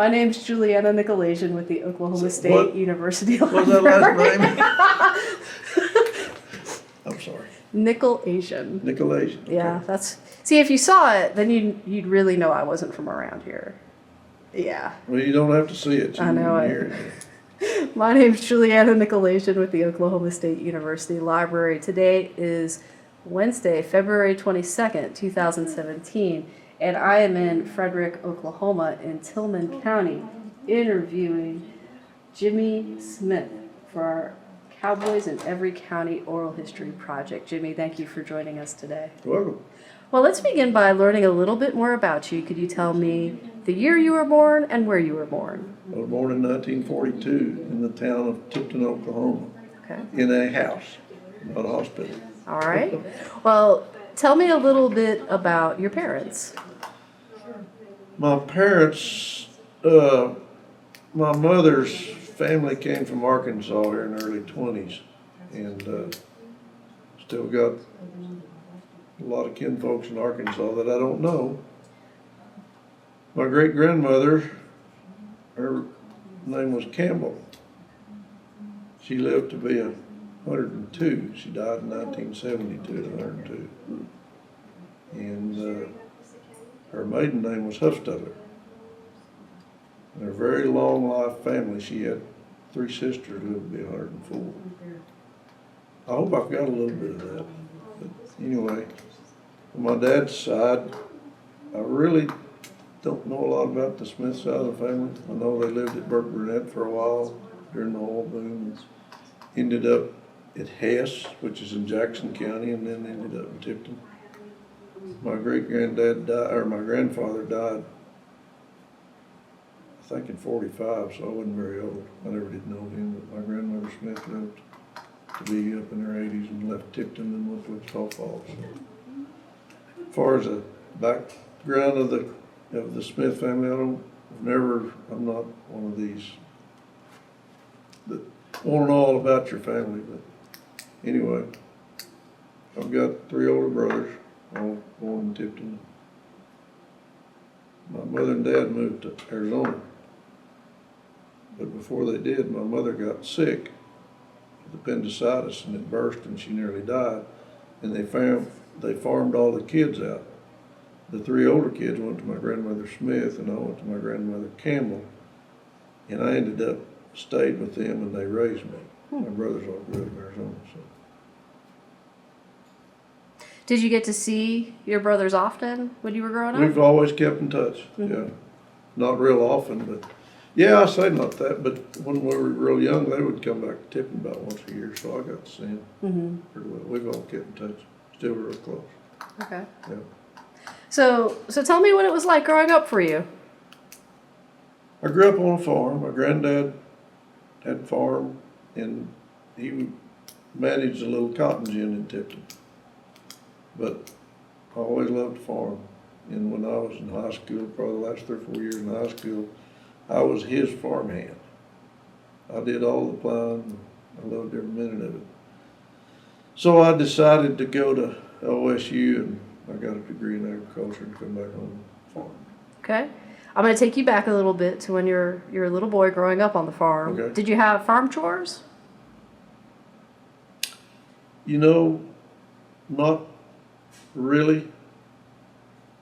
My name's Juliana Nykolaiszyn with the Oklahoma State what? University What was that last Library. name? I'm sorry. Nykolaiszyn. Nykolaiszyn. Okay. Yeah, that's. See, if you saw it, then you'd really know I wasn't from around here. Yeah. Well, you don't have to see it. I know can it. hear it. My name's Juliana Nykolaiszyn with the Oklahoma State University Library. Today is Wednesday, February 22nd, 2017, and I am in Frederick, Oklahoma, in Tillman County, interviewing Jimmie Smith for our Cowboys in Every County Oral History Project. Jimmie, thank you for joining us today. You're welcome. Well, let's begin by learning a little bit more about you. Could you tell me the year you were born and where you were born? I was born in 1942 in the town of Tipton, Oklahoma, Okay. in a house, not a hospital. All right. Well, tell me a little bit about your parents. My parents, my mother's family came from Arkansas here in the early 20s, and still got a lot of kinfolks in Arkansas that I don't know. My great-grandmother, her name was Campbell. She lived to be 102. She died in 1972 at 102. And her maiden name was Huffstutler. In her very long life family, she had 3 sisters who would be 104. I hope I've got a little bit of that. But anyway, on my dad's side, I really don't know a lot about the Smith side of the family. I know they lived at Burke Burnett for a while during the oil boom. Ended up at Hess, which is in Jackson County, and then ended up in Tipton. My great-granddad died, or my grandfather died, I think in 45, so I wasn't very old. I never did know him, but my grandmother Smith lived to be up in her 80s and left Tipton and went to Wichita Falls. As far as the background of the Smith family, I'm not one of these that want to know all about your family, but anyway, I've got 3 older brothers, all born in Tipton. My mother and dad moved to Arizona, but before they did, my mother got sick with appendicitis and it burst and she nearly died, and they farmed all the kids out. The 3 older kids went to my grandmother Smith and I went to my grandmother Campbell, and I ended up stayed with them and they raised me. My brothers all grew up in Arizona. So. Did you get to see your brothers often when you were growing up? We've always kept in touch, yeah. Not real often, but yeah, I say not that, but when we were real young, they would come back to Tipton about once a year, so I got to see them pretty well. We've all kept in touch, still real close. Okay. Yeah. So tell me what it was like growing up for you. I grew up on a farm. My granddad had a farm, and he managed a little cotton gin in Tipton. But I always loved to farm. And when I was in high school, probably the last 3 or 4 years in high school, I was his farmhand. I did all the plowing. I loved every minute of it. So I decided to go to OSU, and I got a degree in agriculture and come back home and farm. Okay. I'm going to take you back a little bit to when you're a little boy growing up on the farm. Okay. Did you have farm chores? You know, not really.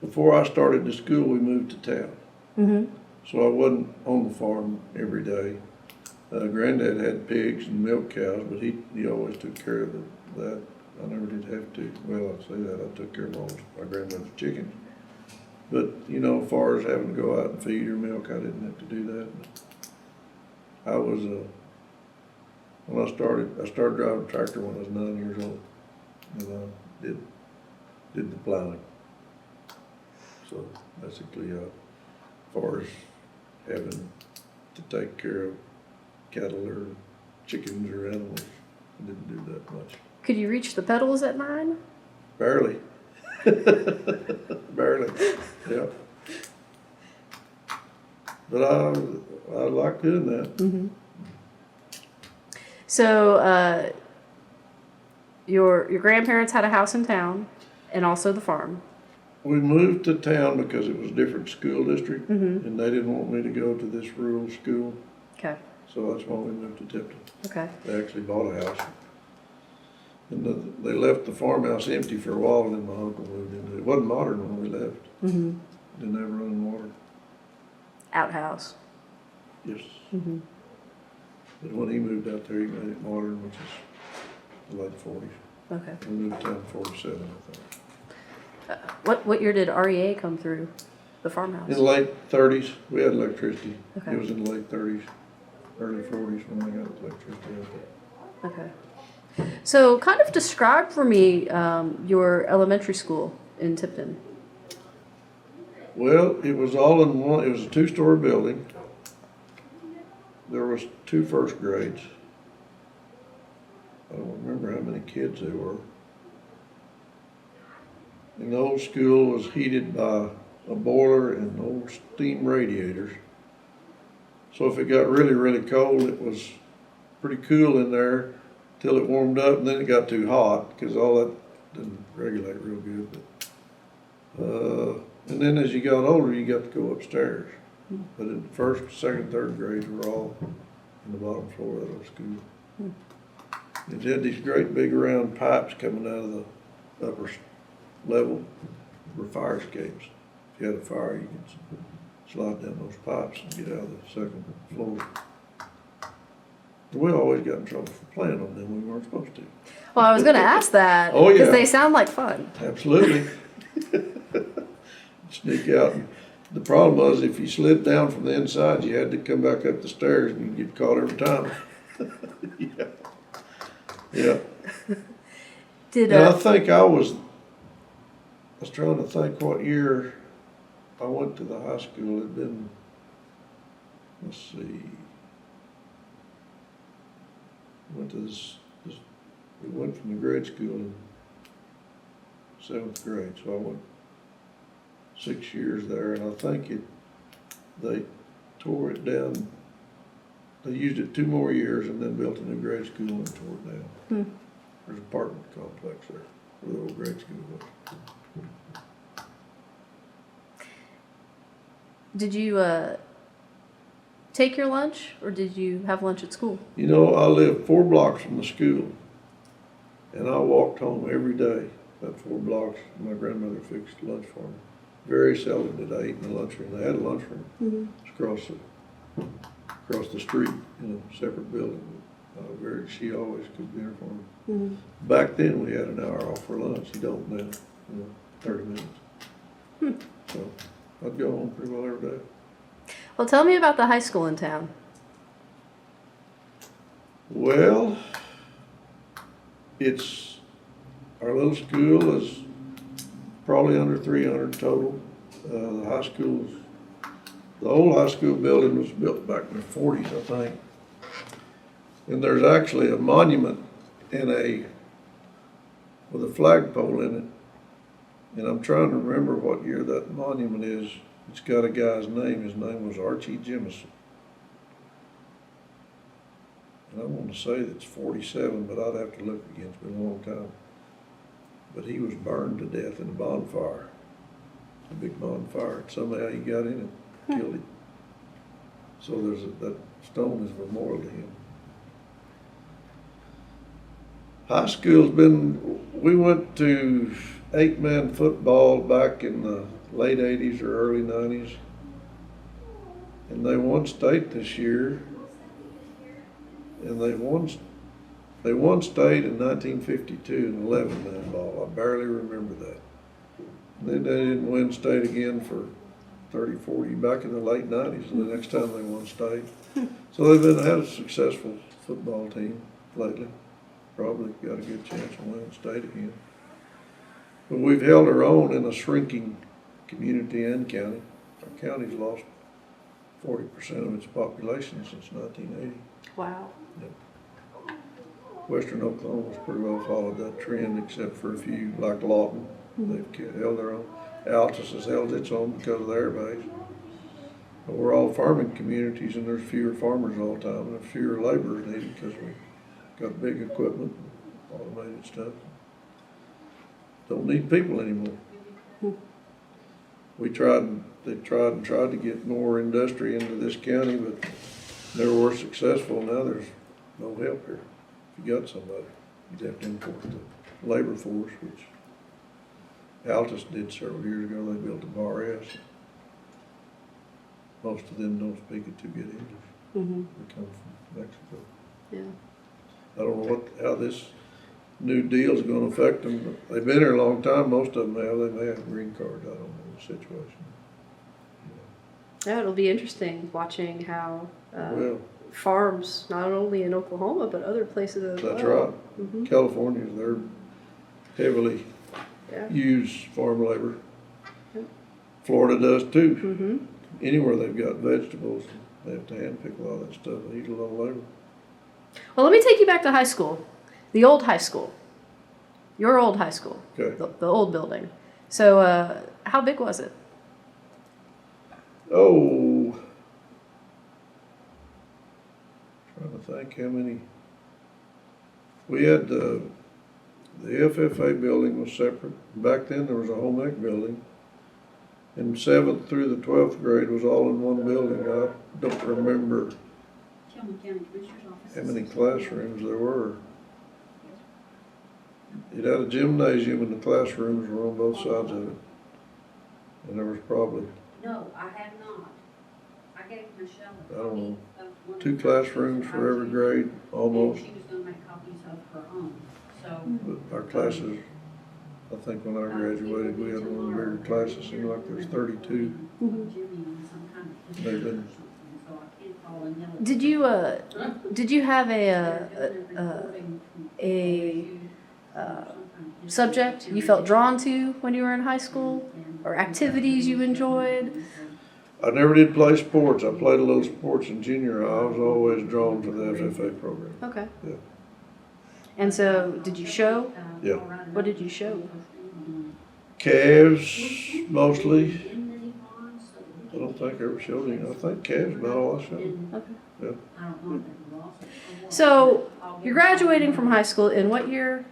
Before I started the school, we moved to town. Mm-hmm. So I wasn't on the farm every day. Granddad had pigs and milk cows, but he always took care of that. I never did have to. Well, I'd say that. I took care of all my grandmother's chickens. But, you know, as far as having to go out and feed her milk, I didn't have to do that. But I was, when I started driving a tractor when I was 9 years old. And I did the plowing. So basically, as far as having to take care of cattle or chickens or animals, I didn't do that much. Could you reach the pedals at 9? Barely. Barely, yeah. But I like doing that. Mm-hmm. So your grandparents had a house in town and also the farm. we moved to town because it was a different school district, Mm-hmm. and they didn't want me to go to this rural school, Okay. so that's why we moved to Tipton. Okay. They actually bought a house. And they left the farmhouse empty for a while, and then my uncle moved into it. It wasn't modern when we left. Mm-hmm. Didn't have running water. Outhouse. Yes. Mm-hmm. But when he moved out there, he made it modern, which is the late 40s. Okay. We moved to town in 47, I think. What year did REA come through the farmhouse? In the late 30s, we had electricity. Okay. It was in the late 30s, early 40s when they got electricity out there. Okay. So kind of describe for me your elementary school in Tipton. Well, it was all in one, it was a two-story building. There was 2 first grades. I don't remember how many kids there were. And the old school was heated by a boiler and old steam radiators. So if it got really, really cold, it was pretty cool in there till it warmed up, and then it got too hot because all that didn't regulate real good. And then as you got older, you got to go upstairs. But in the first, second, third grades were all in the bottom floor of that old school. It had these great big round pipes coming out of the upper level for fire escapes. If you had a fire, you could slide down those pipes and get out of the second floor. We always got in trouble for playing on them. We weren't supposed to. Well, I was going to ask that. Oh, yeah. Because they sound like fun. Absolutely. Sneak out. And the problem was if you slid down from the inside, you had to come back up the stairs and you'd get caught every time. Yeah. Yeah. And I think I was trying to think what year I went to the high school. It'd been, let's see, went to we went from the grade school in 7th grade, so I went 6 years there, and I think they tore it down. They used it 2 more years and then built a new grade school and tore it down. There's an apartment complex there where the old grade school was. Did you take your lunch, or did you have lunch at school? You know, I lived 4 blocks from the school, and I walked home every day, about 4 blocks. My grandmother fixed lunch for me. Very seldom did I eat in the lunchroom. They had a lunchroom across the street in a separate building. She always cooked dinner for me. Back then, we had an hour off for lunch. You don't now, 30 minutes. So I'd go home pretty well every day. Well, tell me about the high school in town. Well, our little school is probably under 300 total. The old high school building was built back in the 40s, I think. And there's actually a monument with a flagpole in it. And I'm trying to remember what year that monument is. It's got a guy's name. His name was Jimmie Smith. And I want to say that's 47, but I'd have to look again. It's been a long time. But he was burned to death in a bonfire. A big bonfire. And somehow he got in it, killed him. So that stone is a memorial to him. High school's we went to 8-man football back in the late 80s or early 90s. And they won state this year. And they won state in 1952 in 11-man ball. I barely remember that. And then they didn't win state again for 30, 40 back in the late 90s, and the next time they won state. So they've had a successful football team lately. Probably got a good chance of winning state again. But we've held our own in a shrinking community and county. Our county's lost 40% of its population since 1980. Wow. Yep. Western Oklahoma's pretty well followed that trend, except for a few like Lawton. They've held their own. Altus has held its own because of their base. But we're all farming communities, and there's fewer farmers all the time, and there's fewer laborers needed because we got big equipment, automated stuff. Don't need people anymore. they tried to get more industry into this county, but never were successful. Now there's no help here. If you got somebody, you'd have to import the labor force, which Altus did several years ago. They built a bar S. Most of them don't speak it too good English. Mm-hmm. They come from Mexico. Yeah. I don't know how this new deal's gonna affect them. They've been here a long time, most of them have. They may have green cards, I don't know the situation. Yeah, it'll be interesting watching how Well, farms, not only in Oklahoma, but other places as well. that's right. Mm-hmm. California, they're heavily Yeah. use farm labor. Yep. Florida does too. Mm-hmm. Anywhere they've got vegetables, they have to hand pick a lot of that stuff. They use a lot of labor. Well, let me take you back to high school, the old high school, your old high school, Okay. the old building. So, how big was it? Oh, trying to think how many. We had the FFA building was separate. Back then there was a home ec building. And 7th through the 12th grade was all in one building. I don't remember Tillman County Commissioner's Office. how many classrooms there were. It had a gymnasium and the classrooms were on both sides of it. And there was probably, No, I have not. I gave Michelle a I don't know, copy of one. 2 classrooms for every grade, almost. And she was gonna make copies of her own, so. But our classes, I think when I graduated, we had one of the bigger classes, seemed like there was 32. Jimmie on some kind of They've computer or been- something, so I can't call and yell at Did you have a subject you felt drawn to when you were in high school, or activities you enjoyed? I never did play sports. I played a little sports in junior high. I was always drawn to the FFA program. Okay. Yeah. And so, did you show? Yeah. What did you show? Calves, mostly. I don't think I ever showed any. I think calves about all I showed. Okay. Yeah. So, you're graduating from high school in what year?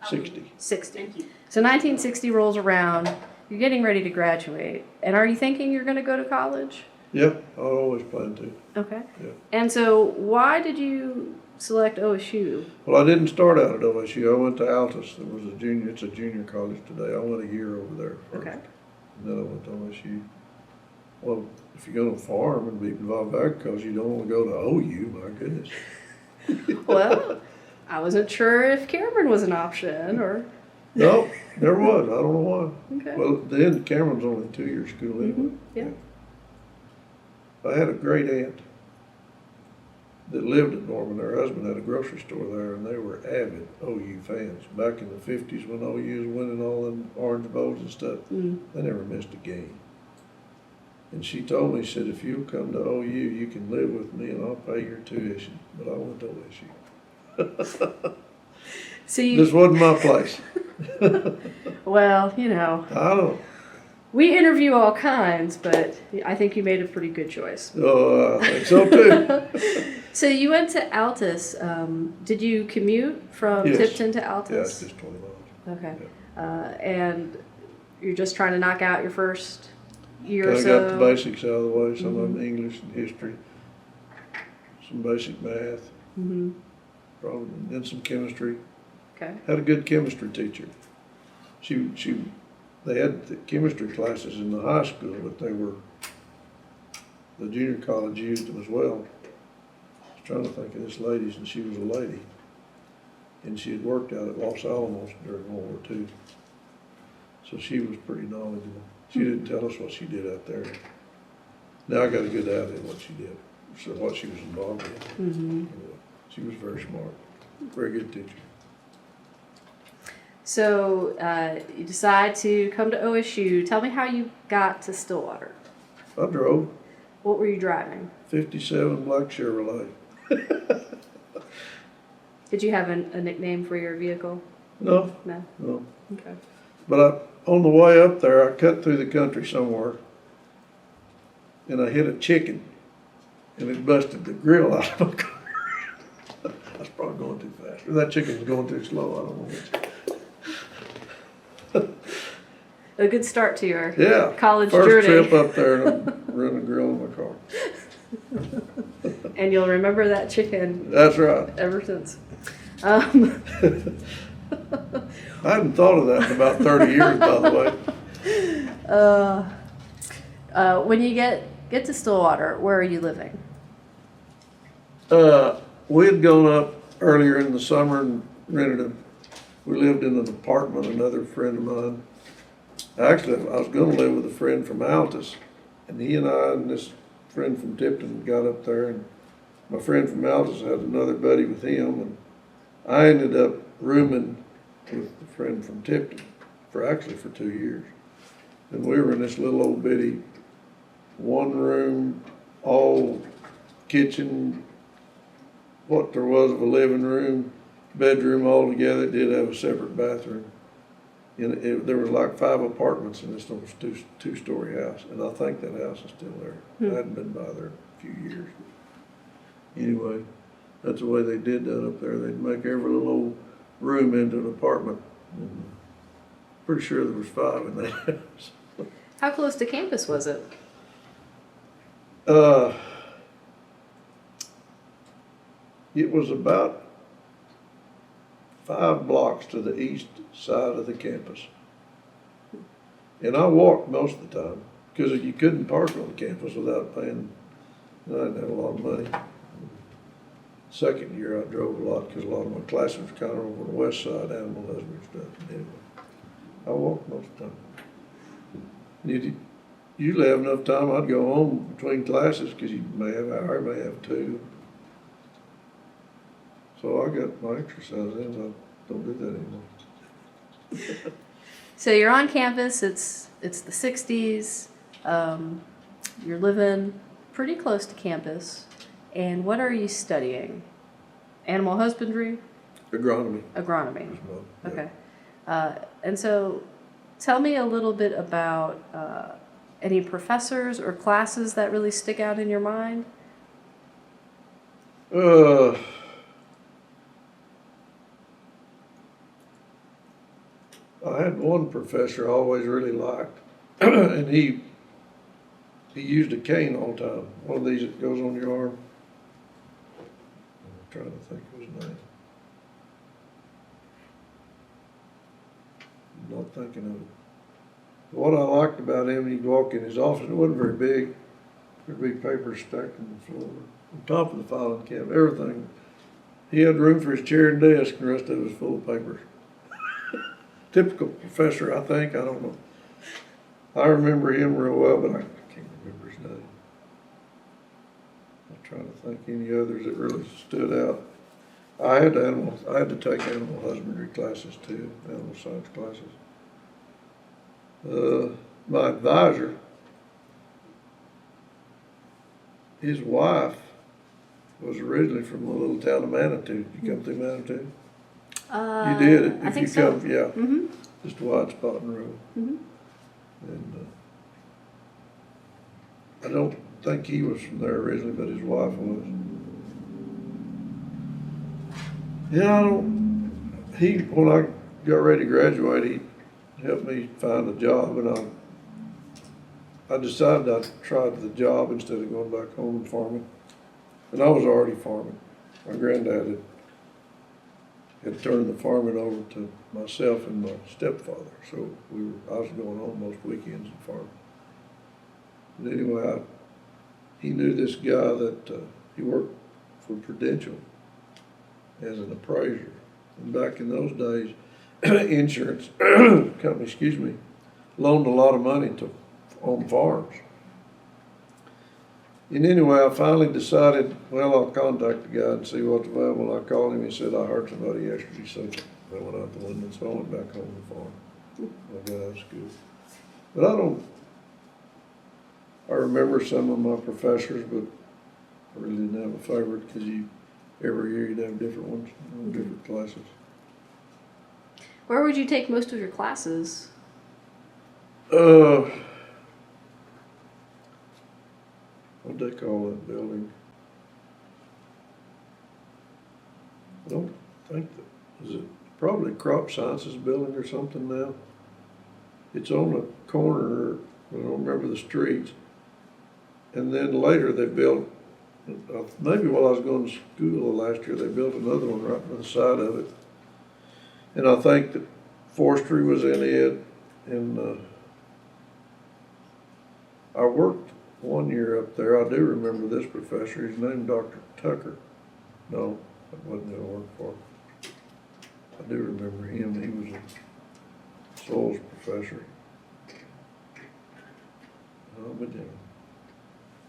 60. 60. Thank you. So 1960 rolls around, you're getting ready to graduate. And are you thinking you're going to go to college? Yeah, I always planned to. Okay. Yeah. And so why did you select OSU? Well, I didn't start out at OSU. I went to Altus. It's a junior college today. I went a year over there first. Okay. And then I went to OSU. Well, if you're going to farm and be involved in agriculture, you don't want to go to OU, my goodness. Well, I wasn't sure if Cameron was an option or. No, there was. I don't know why. Okay. Well, then Cameron's only a 2-year school anyway. Yeah. I had a great aunt that lived at Norman. Her husband had a grocery store there, and they were avid OU fans. Back in the 50s when OU was winning all them Orange Bowls and stuff, they never missed a game. And she told me, she said, if you'll come to OU, you can live with me and I'll pay your tuition. But I went to OSU. So you, This wasn't my place. well, you know, I don't we interview all kinds, but I think you made a pretty good choice. know. I think so too. So you went to Altus. Did you commute from Yes. Tipton to Altus? Yeah, it's just 20 miles. Okay. And you're just trying to knock out your first year or Kind so? of got the basics out of the way, some of them English and history, some basic math, Mm-hmm. probably, and some chemistry. Okay. Had a good chemistry teacher. They had the chemistry classes in the high school, but the junior college used them as well. I was trying to think of this lady's, and she was a lady. And she had worked out at Los Alamos during World War II. So she was pretty knowledgeable. She didn't tell us what she did out there. Now I got a good idea what she did, so what she was involved in. Mm-hmm. She was very smart, very good teacher. So you decide to come to OSU. Tell me how you got to Stillwater. I drove What were you driving? 57 black Chevrolet. Did you have a nickname for your vehicle? No, No. no. Okay. But on the way up there, I cut through the country somewhere, and I hit a chicken, and it busted the grill out of my car. I was probably going too fast. Or that chicken was going too slow. I don't know which. A good start to your Yeah. college First journey. trip up there and I'm running a grill in my car. And you'll remember that chicken That's right. ever since. I hadn't thought of that in about 30 years, by the way. When you get to Stillwater, where are you living? We had gone up earlier in the summer and we lived in an apartment, another friend of mine. Actually, I was gonna live with a friend from Altus, and he and I and this friend from Tipton got up there, and my friend from Altus had another buddy with him, and I ended up rooming with the friend from Tipton for 2 years. And we were in this little old bitty, one room, all kitchen, what there was of a living room, bedroom all together. It did have a separate bathroom. And there was like 5 apartments in this little two-story house, and I think that house is still there. I hadn't been by there in a few years. Anyway, that's the way they did that up there. They'd make every little old room into an apartment. And pretty sure there was 5 in that house. How close to campus was it? It was about 5 blocks to the east side of the campus. And I walked most of the time, because you couldn't park on campus without paying. I didn't have a lot of money. Second year I drove a lot, because a lot of my classes were kind of over the west side, animal husbandry stuff. Anyway, I walked most of the time. You usually have enough time, I'd go home between classes, because you may have an hour, may have 2. So I got my exercise in, I don't do that anymore. So you're on campus, it's the 60s, you're living pretty close to campus, and what are you studying? Animal husbandry? Agronomy. Agronomy, is one, yeah. okay. And so tell me a little bit about any professors or classes that really stick out in your mind? I had one professor I always really liked, and he used a cane all the time. One of these that goes on your arm. I'm trying to think of his name. I'm not thinking of it. What I liked about him, he'd walk in his office. It wasn't very big. There'd be papers stacked on the floor, on top of the filing cabinet, everything. He had room for his chair and desk, and the rest of it was full of papers. Typical professor, I think. I don't know. I remember him real well, but I can't remember his name. I'm trying to think any others that really stood out. I had to take animal husbandry classes too, animal science classes. My advisor, his wife was originally from the little town of Manitou. Did you come through Manitou? You did it. I think so. Yeah. Mm-hmm. Just a white spot in the road. Mm-hmm. And I don't think he was from there originally, but his wife was. Yeah, when I got ready to graduate, he helped me find a job, and I decided I'd try the job instead of going back home and farming. And I was already farming. My granddad had turned the farming over to myself and my stepfather, so I was going home most weekends and farming. But anyway, he knew this guy that he worked for Prudential as an appraiser. And back in those days, insurance company, loaned a lot of money to own farms. And anyway, I finally decided, well, I'll contact the guy and see what's available. I called him, he said, I heard somebody yesterday, so I went out the window, so I went back home to farm. I got out of school. But I remember some of my professors, but I really didn't have a favorite, because every year you'd have different ones, different classes. Where would you take most of your classes? What'd they call that building? I don't think is it probably crop sciences building or something now? It's on the corner, I don't remember the streets. And then later they built, maybe while I was going to school last year, they built another one right by the side of it. And I think that forestry was in it, and I worked 1 year up there. I do remember this professor. He's named Dr. Tucker. No, that wasn't who I worked for. I do remember him. He was a soils professor. Oh, but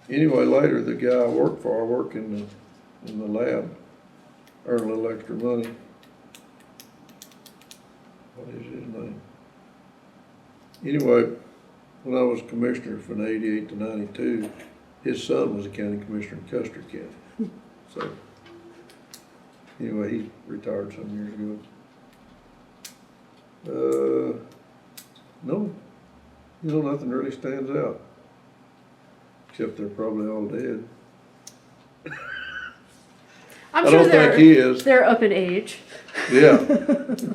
anyway, later the guy I worked for, I work in the lab, earn a little extra money. What is his name? Anyway, when I was commissioner from 88 to 92, his son was a county commissioner in Custer County. So, anyway, he retired some years ago. No, nothing really stands out. Except they're probably all dead. I'm I sure don't think he is. they're up in age. Yeah.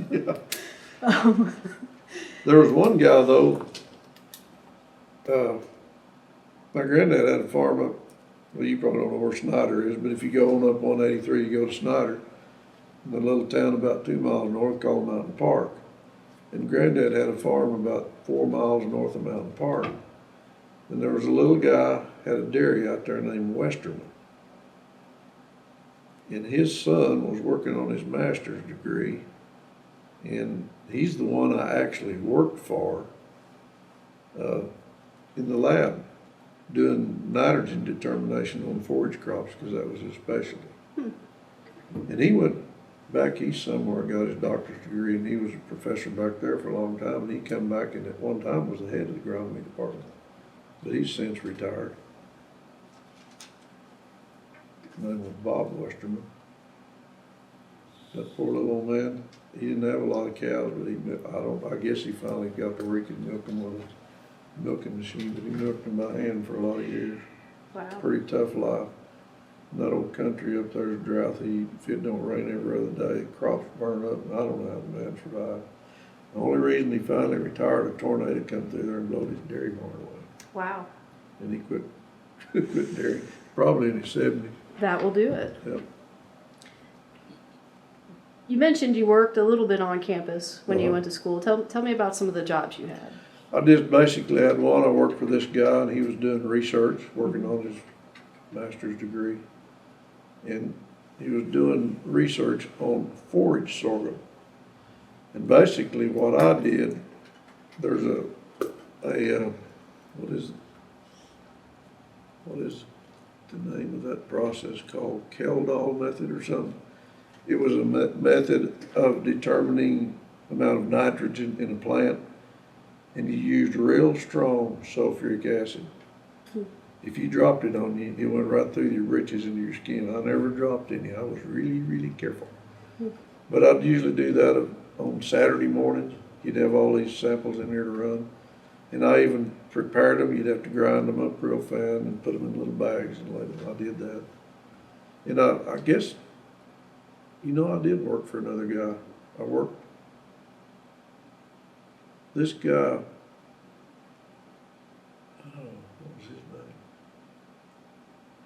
Yeah. There was one guy though, my granddad had a farm up, well, you probably don't know where Snyder is, but if you go on up 183, you go to Snyder, in a little town about 2 miles north called Mountain Park. And granddad had a farm about 4 miles north of Mountain Park. And there was a little guy, had a dairy out there named Westerman. And his son was working on his master's degree. And he's the one I actually worked for in the lab, doing nitrogen determination on forage crops, because that was his specialty. And he went back east somewhere, got his doctor's degree, and he was a professor back there for a long time. And he come back and at one time was the head of the agronomy department. But he's since retired. His name was Bob Westerman. That poor little old man, he didn't have a lot of cows, but I guess he finally got to where he could milk them with a milking machine, but he milked them by hand for a lot of years. Wow. Pretty tough life. In that old country up there is drought heat. If it don't rain every other day, crops burn up, and I don't know how the man survived. The only reason he finally retired, a tornado come through there and blowed his dairy barn away. Wow. And he quit dairy, probably in his 70s. That will do it. Yep. You mentioned you worked a little bit on campus when you went to school. Tell me about some of the jobs you had. I just basically had one. I worked for this guy, and he was doing research, working on his master's degree. And he was doing research on forage sorghum. And basically what I did, there's what is the name of that process called? Keldall method or something? It was a method of determining the amount of nitrogen in a plant, and you used real strong sulfuric acid. If you dropped it on you, it went right through your britches into your skin. I never dropped any. I was really, really careful. But I'd usually do that on Saturday mornings. You'd have all these samples in there to run. And I even prepared them. You'd have to grind them up real fine and put them in little bags and label them. I did that. And I guess, I did work for another guy. This guy, what was his name?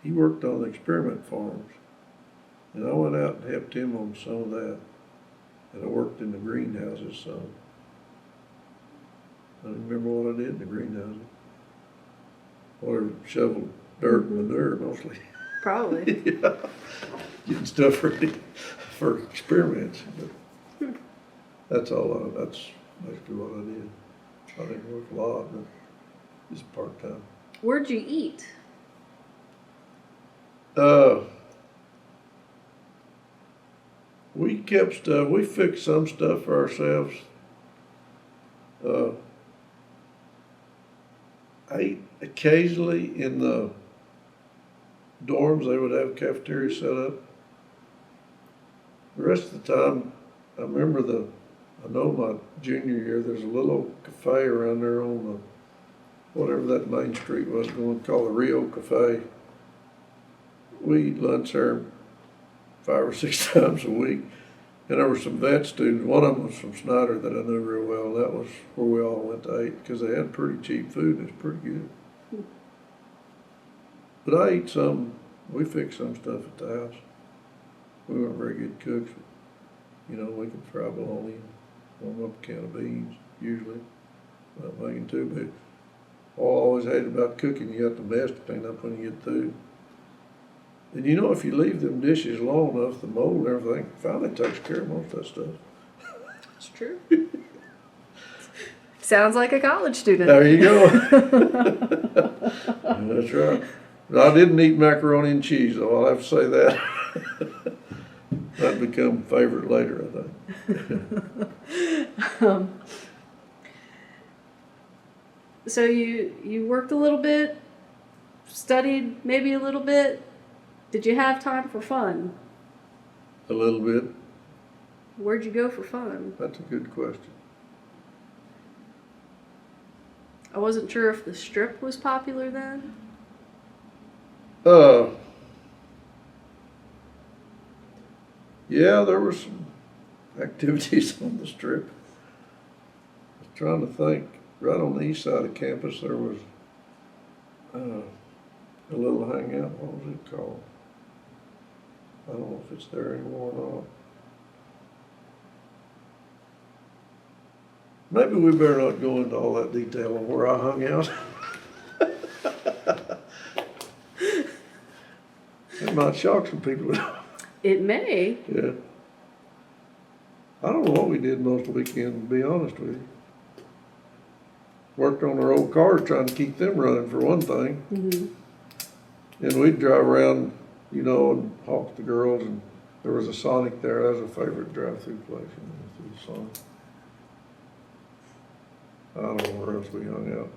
He worked on experiment farms. And I went out and helped him on some of that. And I worked in the greenhouses some. I don't remember what I did in the greenhouses. Or shoveled dirt and manure mostly. Probably. Yeah. Getting stuff ready for experiments. But that's basically what I did. I didn't work a lot, but it's part-time. Where'd you eat? We kept stuff. We fixed some stuff for ourselves. I ate occasionally in the dorms. They would have a cafeteria set up. The rest of the time, I know my junior year, there's a little cafe around there on whatever that main street was called the Rio Cafe. We eat lunch there 5 or 6 times a week. And there were some vet students, one of them was from Snyder that I knew real well, that was where we all went to eat, because they had pretty cheap food, and it's pretty good. But I ate some, we fixed some stuff at the house. We weren't very good cooks. You know, we could fry bologna and warm up a can of beans, usually. Not making too big. All I always hated about cooking, you got the mess to clean up when you get through. And you know, if you leave them dishes long enough, the mold and everything finally takes care of most of that stuff. It's true. Sounds like a college student. There you go. That's right. I didn't eat macaroni and cheese, though, I'll have to say that. That'd become a favorite later, I think. So you worked a little bit, studied maybe a little bit. Did you have time for fun? A little bit. Where'd you go for fun? That's a good question. I wasn't sure if the Strip was popular then. Yeah, there were some activities on the Strip. I was trying to think. Right on the east side of campus, there was a little hangout. What was it called? I don't know if it's there anymore or not. Maybe we better not go into all that detail on where I hung out. It might shock some people. It may. Yeah. I don't know what we did most of the weekend, to be honest with you. Worked on our old cars, trying to keep them running for one thing. Mm-hmm. And we'd drive around, you know, and hawk the girls, and there was a Sonic there. That was a favorite drive-through place, you know, through Sonic. I don't know where else we hung out.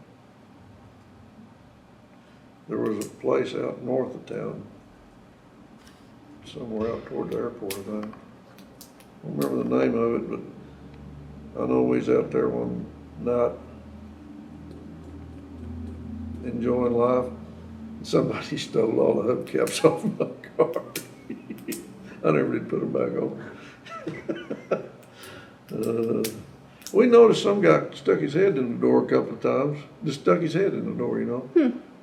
There was a place out north of town, somewhere out toward the airport, I think. I don't remember the name of it, but I know we was out there one night enjoying life. Somebody stole all the hubcaps off my car. I never did put them back on. We noticed some guy stuck his head in the door a couple of times. Just stuck his head in the door, you know.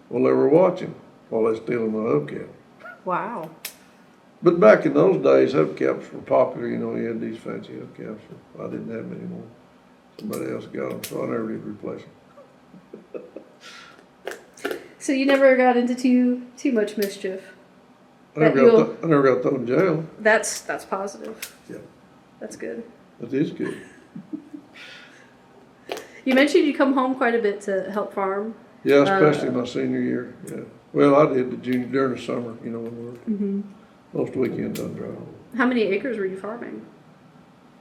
Well, they were watching while they stealing my hubcap. Wow. But back in those days, hubcaps were popular. You know, you had these fancy hubcaps. I didn't have them anymore. Somebody else got them, so I never did replace them. So you never got into too much mischief. I never got thrown in jail. That's positive. Yeah. That's good. That is good. You mentioned you come home quite a bit to help farm. Yeah, especially my senior year. Yeah. Well, I did during the summer. You know, when we were most weekends on drive. How many acres were you farming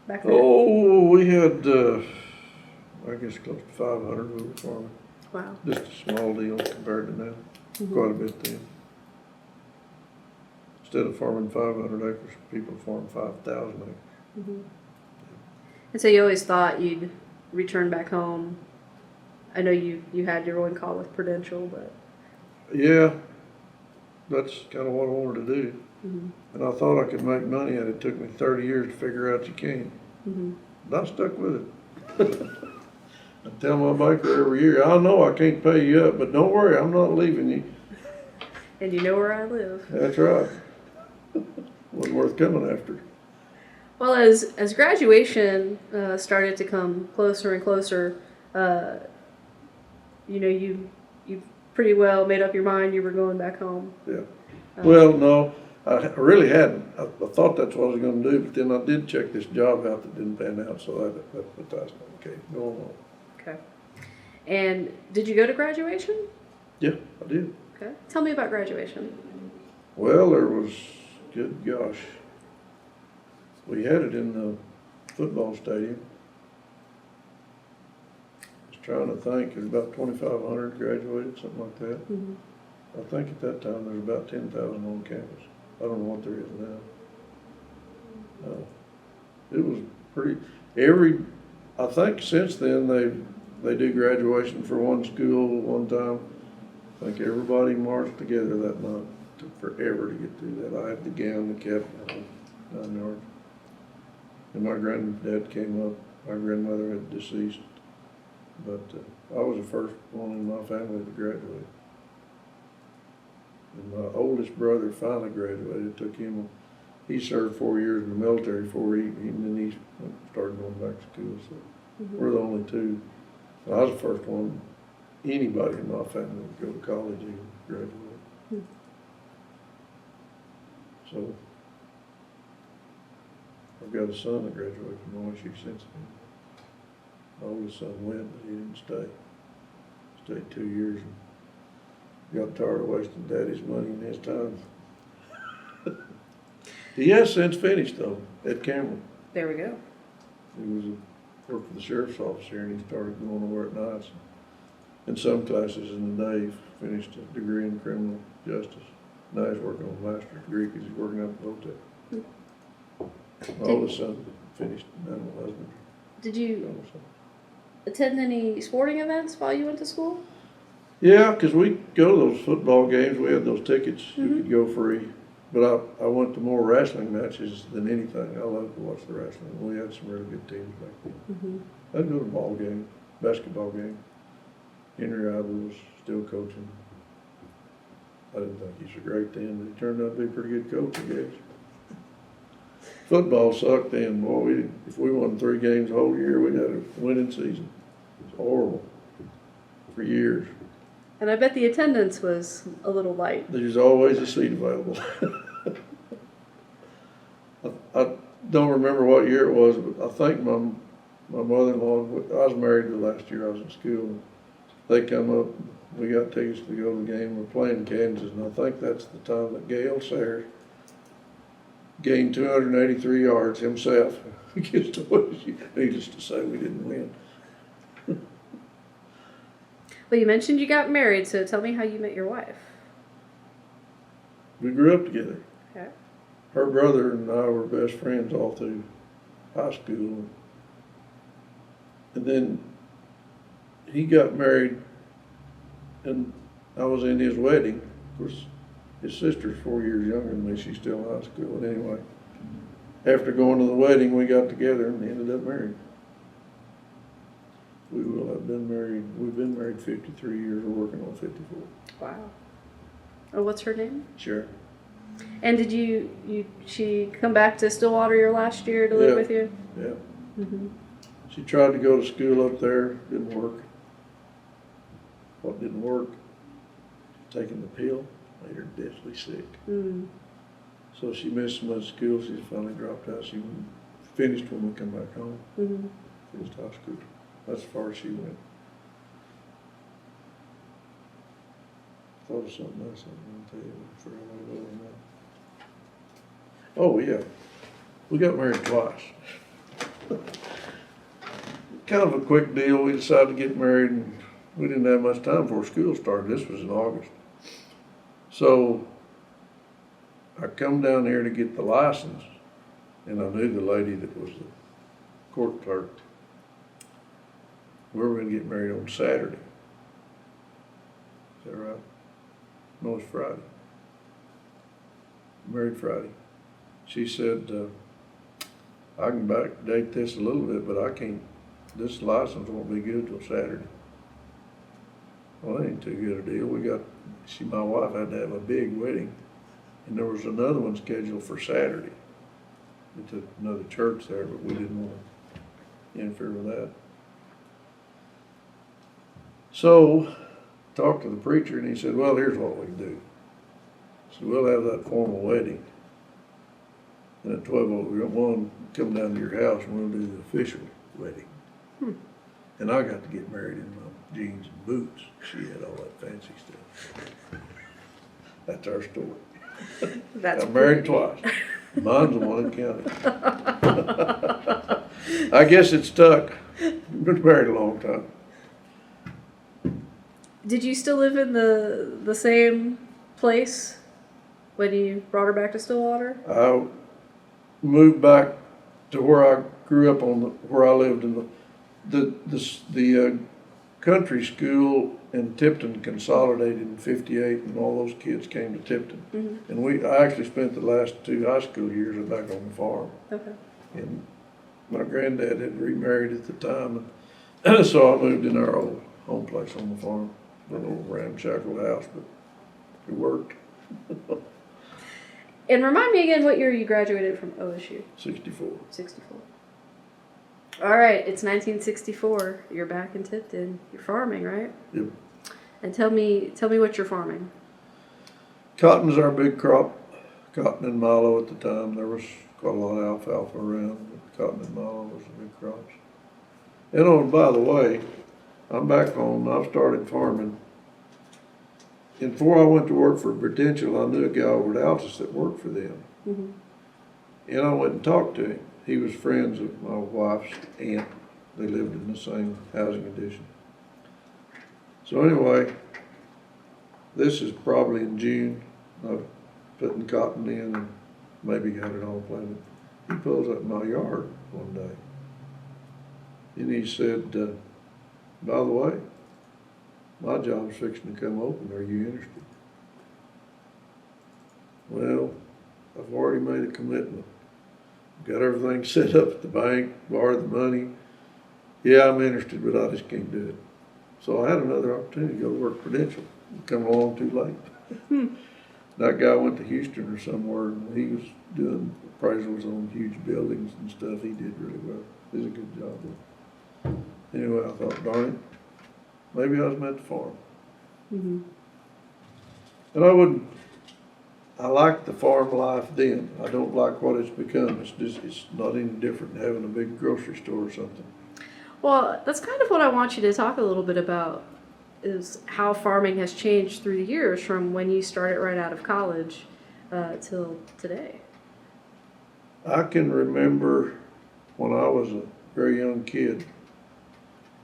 back then? Oh, we had, I guess, close to 500 we were farming. Wow. Just a small deal compared to now. Quite a bit then. Instead of farming 500 acres, people farm 5,000 acres. And so you always thought you'd return back home. I know you had your own call with Prudential, but Yeah, that's kind of what I wanted to do. And I thought I could make money at it. It took me 30 years to figure out you can. But I stuck with it. I tell my banker every year, I know I can't pay you up, but don't worry, I'm not leaving you. and you know where I live. That's right. Wasn't worth coming after. Well, as graduation started to come closer and closer, you know, you pretty well made up your mind you were going back home. Yeah. Well, no, I really hadn't. I thought that's what I was going to do, but then I did check this job out that didn't pan out, so that's okay, go on. Okay. And did you go to graduation? Yeah, I did. Okay. Tell me about graduation. Well, there was, good gosh, we had it in the football stadium. I was trying to think, there's about 2,500 graduated, something like that. I think at that time there was about 10,000 on campus. I don't know what there is now. It was pretty, I think since then they do graduation for one school at one time. I think everybody marched together that night. It took forever to get through that. I had the gown, the cap, 9 yards. And my granddad came up, my grandmother had deceased, but I was the first one in my family to graduate. And my oldest brother finally graduated. It took him, he served 4 years in the military before and then he started going back to school. So we're the only two. I was the first one, anybody in my family to go to college and graduate. So I've got a son that graduated from OSU since then. My oldest son went, but he didn't stay. Stayed 2 years and got tired of wasting daddy's money and his time. He has since finished though, at Cameron. There we go. He worked for the sheriff's office here and he started going over at nights. In some classes in the day, finished a degree in criminal justice. Now he's working on a master's degree because he's working out at the hotel. My oldest son finished animal husbandry. Did you attend any sporting events while you went to school? Yeah, because we go to those football games. We had those tickets. You could go free. But I went to more wrestling matches than anything. I love to watch the wrestling. We had some really good teams back then. I'd go to a ball game, basketball game. Henry Idle was still coaching. I didn't think he was great then, but he turned out to be a pretty good coach, I guess. Football sucked then, boy. If we won 3 games the whole year, we had a winning season. It was horrible for years. And I bet the attendance was a little light. There's always a seat available. I don't remember what year it was, but I think my mother-in-law, I was married the last year I was in school. They come up, we got tickets to go to the game. We're playing Kansas, and I think that's the time that Gale Sayers gained 283 yards himself against OSU. Needless to say, we didn't win. Well, you mentioned you got married, so tell me how you met your wife. We grew up together. Okay. Her brother and I were best friends all through high school. And then he got married, and I was in his wedding. Of course, his sister's 4 years younger than me. She's still in high school. And anyway, after going to the wedding, we got together and ended up married. We will have been married, we've been married 53 years, we're working on 54. Wow. Oh, what's her name? Sure. And did she come back to Stillwater your last year to live with you? Yeah. She tried to go to school up there, didn't work. What didn't work? Taking the pill made her deathly sick. So she missed so much school, she finally dropped out. She finished when we come back home. Finished high school. That's as far as she went. Thought of something else I was going to tell you. I forgot what it was now. Oh, yeah. We got married twice. Kind of a quick deal. We decided to get married, and we didn't have much time before school started. This was in August. So I come down here to get the license, and I knew the lady that was the court clerk. We were going to get married on Saturday. Is that right? No, it's Friday. Married Friday. She said, I can backdate this a little bit, but I can't, this license won't be good till Saturday. Well, that ain't too good a deal. My wife had to have a big wedding, and there was another one scheduled for Saturday. It's another church there, but we didn't want to interfere with that. So, talked to the preacher, and he said, well, here's what we can do. So we'll have that formal wedding. And at 12:01, come down to your house, and we'll do the official wedding. And I got to get married in my jeans and boots. She had all that fancy stuff. That's our story. That's got married twice. Mine's the one in county. I guess it stuck. Been married a long time. Did you still live in the same place when you brought her back to Stillwater? I moved back to where I grew up where I lived in the country school in Tipton consolidated in '58, and all those kids came to Tipton. And I actually spent the last 2 high school years back on the farm. Okay. And my granddad had remarried at the time, and so I moved in our old home place on the farm, a little ramshackle house, but it worked. And remind me again what year you graduated from OSU? 64. 64. All right, it's 1964. You're back in Tipton. You're farming, right? Yep. And tell me what you're farming. Cotton's our big crop. Cotton and milo at the time. There was quite a lot of alfalfa around, but cotton and milo was the big crops. And oh, by the way, I'm back home. I've started farming. And before I went to work for Prudential, I knew a guy over at Altus that worked for them. Mm-hmm. And I went and talked to him. He was friends of my wife's aunt. They lived in the same housing addition. So anyway, this is probably in June. I'm putting cotton in and maybe got it all planted. He pulls up my yard one day. And he said, by the way, my job's fixing to come open. Are you interested? Well, I've already made a commitment. Got everything set up at the bank, borrowed the money. Yeah, I'm interested, but I just can't do it. So I had another opportunity to go work Prudential. Come along too late. That guy went to Houston or somewhere, and he was doing appraisals on huge buildings and stuff. He did really well. Did a good job. Anyway, I thought, darn it, maybe I was meant to farm. Mm-hmm. And I liked the farm life then. I don't like what it's become. It's not any different than having a big grocery store or something. Well, that's kind of what I want you to talk a little bit about, is how farming has changed through the years from when you started right out of college till today. I can remember when I was a very young kid,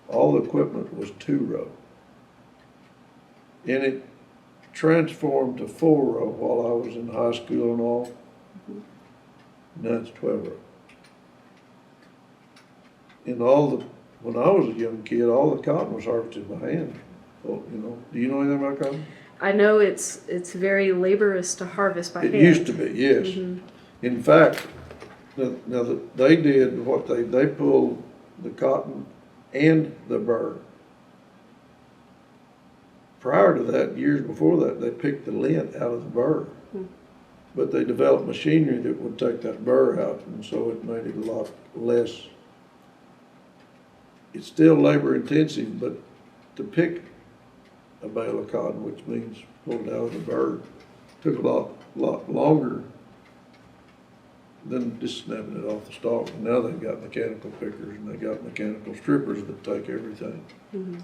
all the equipment was 2-row. And it transformed to 4-row while I was in high school and all. Mm-hmm. Now it's 12-row. And when I was a young kid, all the cotton was harvested by hand. Well, do you know anything about cotton? I know it's very laborious to harvest by hand. It used to be, yes. Mm-hmm. In fact, they did what they pulled the cotton and the burr. Prior to that, years before that, they picked the lint out of the burr. Hmm. But they developed machinery that would take that burr out, and so it made it a lot less. It's still labor intensive, but to pick a bale of cotton, which means pull it out of the burr, took a lot longer than just snapping it off the stalk. And now they've got mechanical pickers and they got mechanical strippers that take everything. Mm-hmm.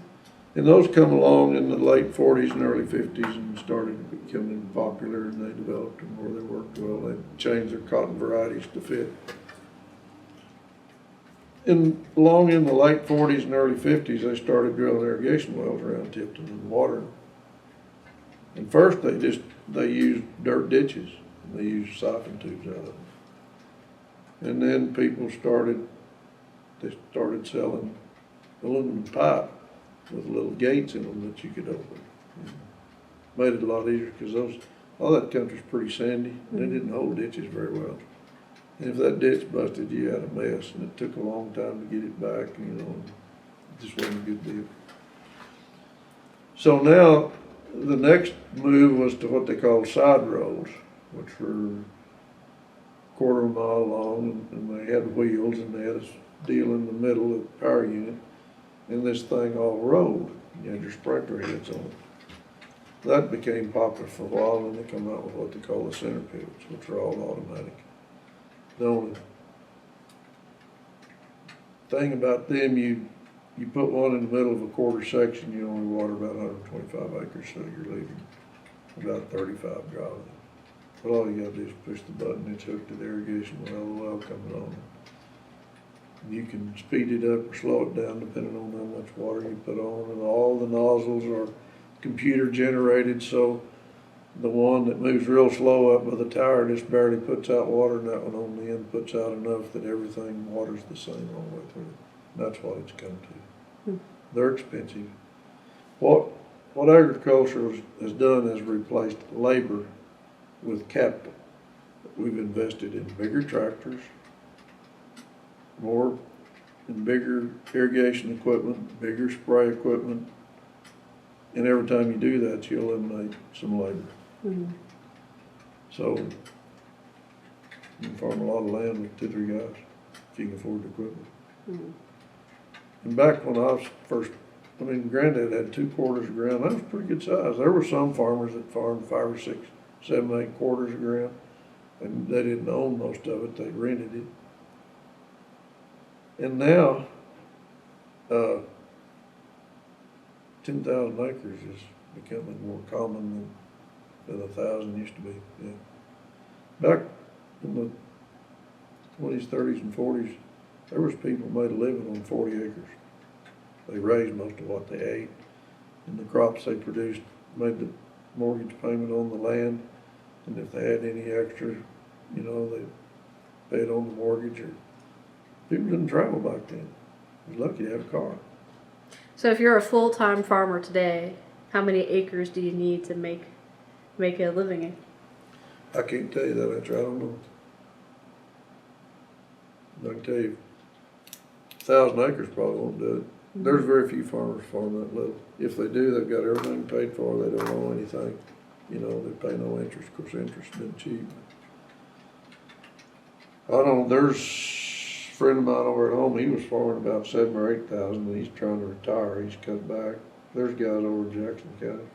And those come along in the late 40s and early 50s and started becoming popular, and they developed them where they worked well. They changed their cotton varieties to fit. And along in the late 40s and early 50s, they started drilling irrigation wells around Tipton and watering. And first they used dirt ditches, and they used siphon tubes out of them. And then people started selling aluminum pipe with little gates in them that you could open. Made it a lot easier because all that country's pretty sandy. And they didn't hold ditches very well. And if that ditch busted, you had a mess, and it took a long time to get it back. It just wasn't a good deal. So now the next move was to what they call side roads, which were quarter of a mile long, and they had wheels, and they had a deal in the middle of the power unit, and this thing all rolled. You had your sprinkler heads on it. That became popular for a while, and they come out with what they call the center pivots, which are all automatic. The only thing about them, you put one in the middle of a quarter section, you only water about 125 acres, so you're leaving about 35 dry. But all you gotta do is push the button, it's hooked to the irrigation well, the well coming on. You can speed it up or slow it down depending on how much water you put on, and all the nozzles are computer generated, so the one that moves real slow up by the tower just barely puts out water, and that one on the end puts out enough that everything waters the same all the way through. That's what it's come to. They're expensive. What agriculture has done is replaced labor with capital. We've invested in bigger tractors, more and bigger irrigation equipment, bigger spray equipment. And every time you do that, you eliminate some labor. Mhm. So you can farm a lot of land with 2, 3 guys if you can afford the equipment. Mhm. And back when I was first, Granddad had 2/4 of ground. That was pretty good size. There were some farmers that farmed 5 or 6, 7, 8/4 of ground, and they didn't own most of it. They rented it. And now, 10,000 acres is becoming more common than 1,000 used to be. Yeah. Back in the 20s, 30s, and 40s, there was people who made a living on 40 acres. They raised most of what they ate, and the crops they produced made the mortgage payment on the land. And if they had any extra, they paid on the mortgage. Or people didn't travel back then. You was lucky to have a car. So if you're a full-time farmer today, how many acres do you need to make a living in? I can't tell you that answer. I don't know. I can tell you, 1,000 acres probably won't do it. There's very few farmers farm that little. If they do, they've got everything paid for. They don't owe anything. They pay no interest. Of course, interest has been cheap. I don't know. There's a friend of mine over at home. He was farming about 7,000 or 8,000, and he's trying to retire. He's cut back. There's guys over in Jackson County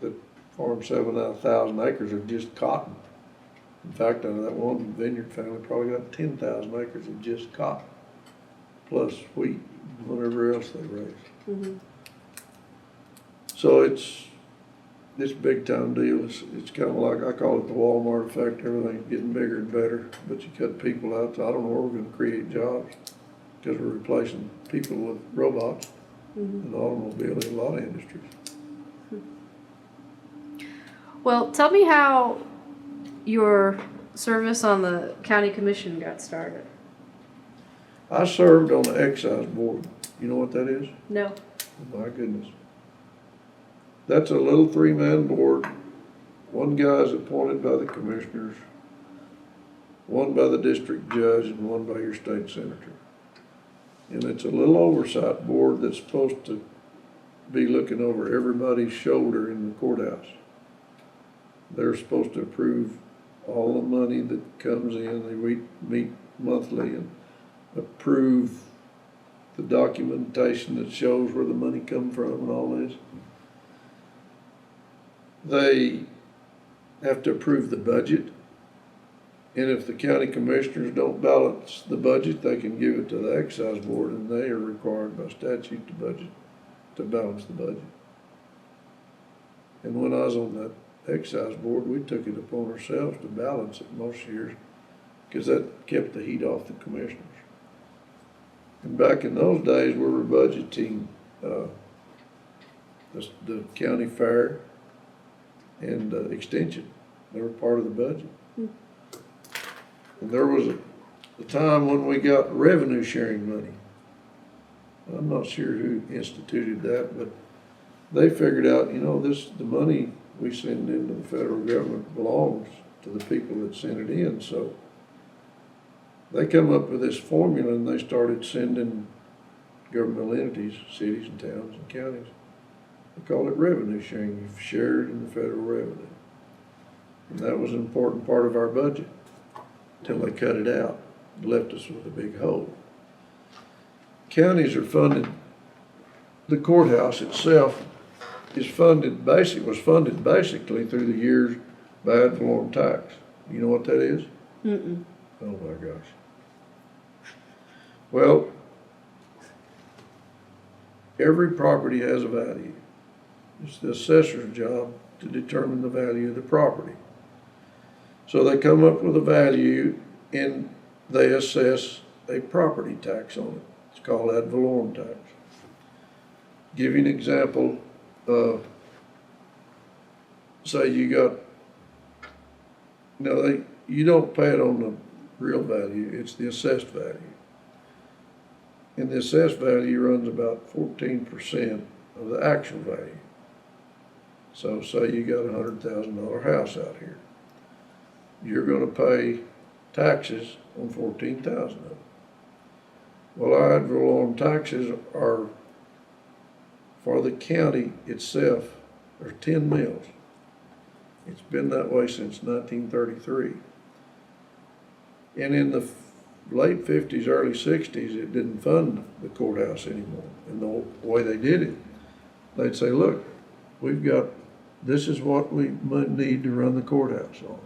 that farm 7,000 acres of just cotton. In fact, out of that one vineyard family, probably got 10,000 acres of just cotton, plus wheat and whatever else they raise. Mm-hmm. So it's a big time deal. It's kind of like, I call it the Walmart effect. Everything's getting bigger and better, but you cut people out. So I don't know where we're going to create jobs, because we're replacing people with robots and automobiles in a lot of industries. Well, tell me how your service on the county commission got started. I served on the excise board. You know what that is? No. Oh, my goodness. That's a little 3-man board. One guy is appointed by the commissioners, one by the district judge, and one by your state senator. And it's a little oversight board that's supposed to be looking over everybody's shoulder in the courthouse. They're supposed to approve all the money that comes in. They meet monthly and approve the documentation that shows where the money comes from and all this. They have to approve the budget, and if the county commissioners don't balance the budget, they can give it to the excise board, and they are required by statute to balance the budget. And when I was on that excise board, we took it upon ourselves to balance it most years, because that kept the heat off the commissioners. And back in those days, we were budgeting the county fair and extension. They were part of the budget. And there was a time when we got revenue sharing money. I'm not sure who instituted that, but they figured out, the money we send into the federal government belongs to the people that sent it in. So they come up with this formula, and they started sending governmental entities, cities and towns and counties. They call it revenue sharing. You've shared in the federal revenue. And that was an important part of our budget until they cut it out and left us with a big hole. Counties are funded, the courthouse itself was funded basically through the years by ad valorem tax. You know what that is? Mm-mm. Oh my gosh. Well, every property has a value. It's the assessor's job to determine the value of the property. So they come up with a value, and they assess a property tax on it. It's called ad valorem tax. Give you an example. Say you got, you don't pay it on the real value, it's the assessed value. And the assessed value runs about 14% of the actual value. So say you got $100,000 house out here. You're gonna pay taxes on $14,000 of it. Well, our ad valorem taxes are, for the county itself, are 10 mills. It's been that way since 1933. And in the late 50s, early 60s, it didn't fund the courthouse anymore. And the way they did it, they'd say, look, this is what we need to run the courthouse on.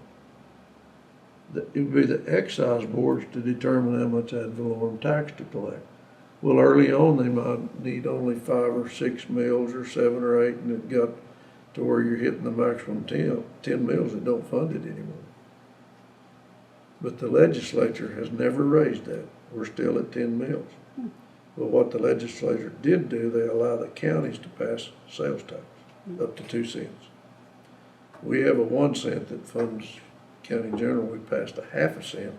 It would be the excise boards to determine how much ad valorem tax to collect. Well, early on, they might need only 5 or 6 mills or 7 or 8, and it got to where you're hitting the maximum 10 mills that don't fund it anymore. But the legislature has never raised that. We're still at 10 mills. But what the legislature did do, they allow the counties to pass sales tax up to 2 cents. We have a 1 cent that funds county general. We passed a 1/2 cent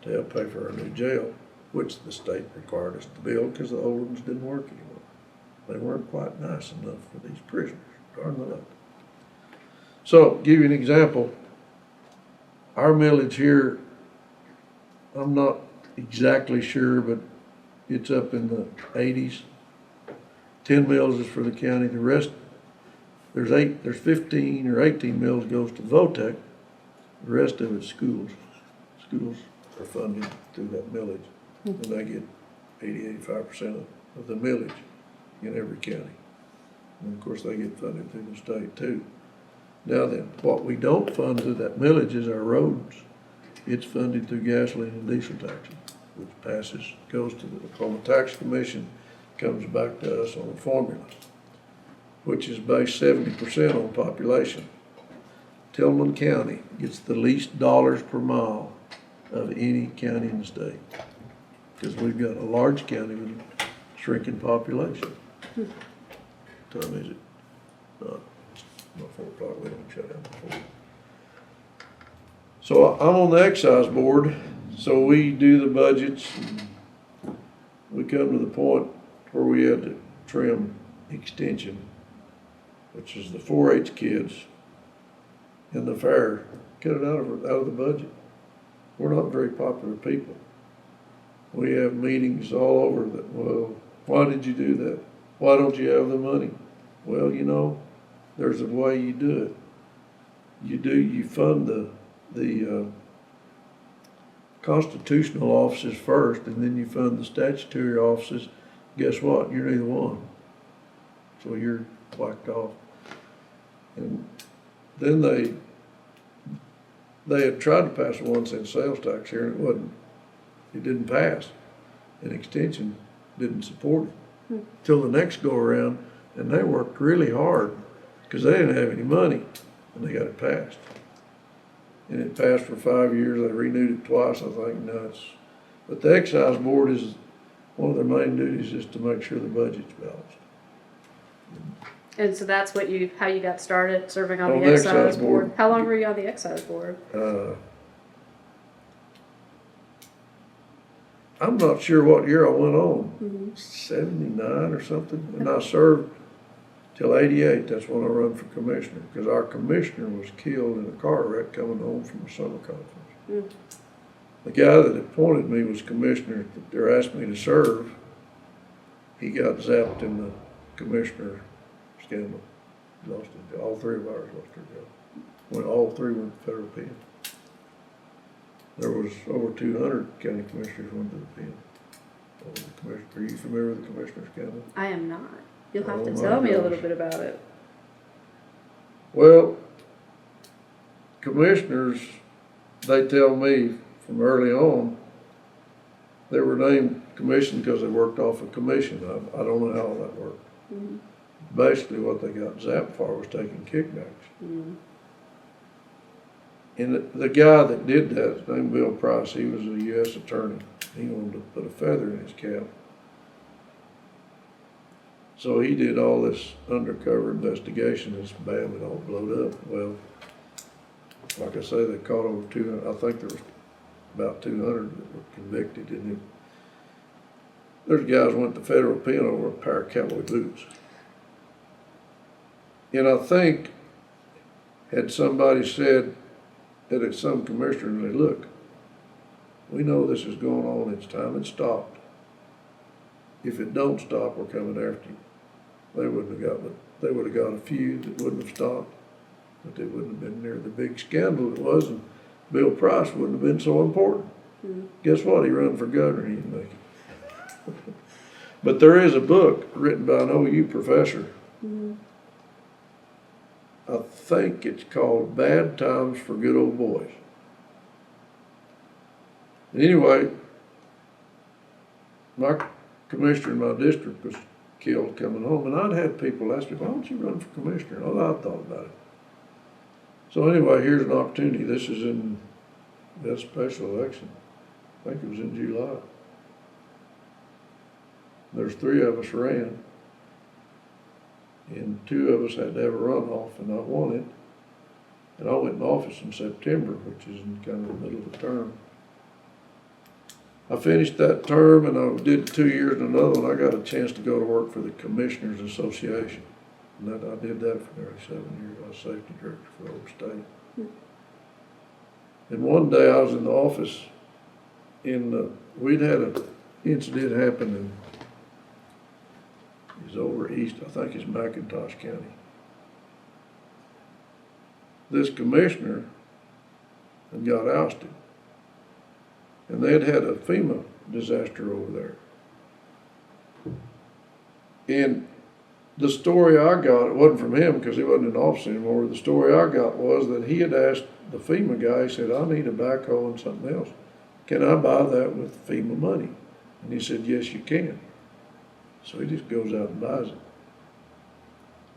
to help pay for our new jail, which the state required us to build because the old ones didn't work anymore. They weren't quite nice enough for these prisoners, darn the luck. So, give you an example. Our millage here, I'm not exactly sure, but it's up in the 80s. 10 mills is for the county. The rest, there's 15 or 18 mills goes to VOTEC. The rest of it's schools. Schools are funded through that millage. And they get 85% of the millage in every county. And of course, they get funded through the state too. Now then, what we don't fund through that millage is our roads. It's funded through gasoline and diesel taxes, which goes to the Oklahoma Tax Commission, comes back to us on a formula, which is based 70% on population. Tillman County gets the least dollars per mile of any county in the state, because we've got a large county with a shrinking population. What time is it? About 4 o'clock, we don't shut down before. So I'm on the excise board, so we do the budgets. We come to the point where we had to trim extension, which is the 4-H kids and the fair. Cut it out of the budget. We're not very popular people. We have meetings all over that, well, why did you do that? Why don't you have the money? Well, you know, there's a way you do it. You fund the constitutional offices first, and then you fund the statutory offices. Guess what? You're neither one. So you're whacked off. And then they had tried to pass a 1 cent sales tax here, and it didn't pass. And Extension didn't support it till the next go around, and they worked really hard because they didn't have any money, and they got it passed. And it passed for 5 years. They renewed it twice, I think. But the excise board is, one of their main duties is to make sure the budget's balanced. And so that's how you got started serving on the excise board. How long were you on the excise board? I'm not sure what year I went on, 79 or something, and I served till 88. That's when I run for commissioner, because our commissioner was killed in a car wreck coming home from a summer conference. The guy that appointed me was commissioner. They asked me to serve. He got zapped in the commissioner scandal. Lost it. All 3 of ours lost their job. All 3 went to federal pen. There was over 200 county commissioners went to the pen. Are you familiar with the commissioner scandal? I am not. You'll have to tell me a little bit about it. Well, commissioners, they tell me from early on, they were named commission because they worked off a commission. I don't know how that worked. Basically, what they got zapped for was taking kickbacks. And the guy that did that, his name Bill Price, he was a U.S. attorney. He wanted to put a feather in his cap. So he did all this undercover investigation, and bam, it all blowed up. Well, like I say, they caught over 200. I think there was about 200 that were convicted, and there's guys went to federal pen over a pair of cowboy boots. And I think, had somebody said that it's some commissioner, and they look, we know this is going on, it's time it stopped. if it don't stop, we're coming after you. They wouldn't have got, they would have got a few that wouldn't have stopped, but they wouldn't have been near the big scandal it was, and Bill Price wouldn't have been so important. Guess what? He run for governor, he didn't make it. But there is a book written by an OU professor. I think it's called Bad Times for Good Old Boys. Anyway, my commissioner in my district was killed coming home, and I'd had people ask me, why don't you run for commissioner? Oh, I thought about it. So anyway, here's an opportunity. This is in that special election. I think it was in July. There's 3 of us ran, and 2 of us had to have a runoff, and I won it. And I went in office in September, which is in kind of the middle of the term. I finished that term, and I did 2 years in another one. I got a chance to go to work for the Commissioners Association. And that, I did that for nearly 7 years. I was safety director for the whole state. And one day I was in the office, and we'd had an incident happen in, it was over east, I think it's McIntosh County. This commissioner had got ousted. And they had had a FEMA disaster over there. And the story I got, it wasn't from him because he wasn't in office anymore. The story I got was that he had asked the FEMA guy, he said, I need a backhoe and something else. Can I buy that with FEMA money? And he said, yes, you can. So he just goes out and buys it.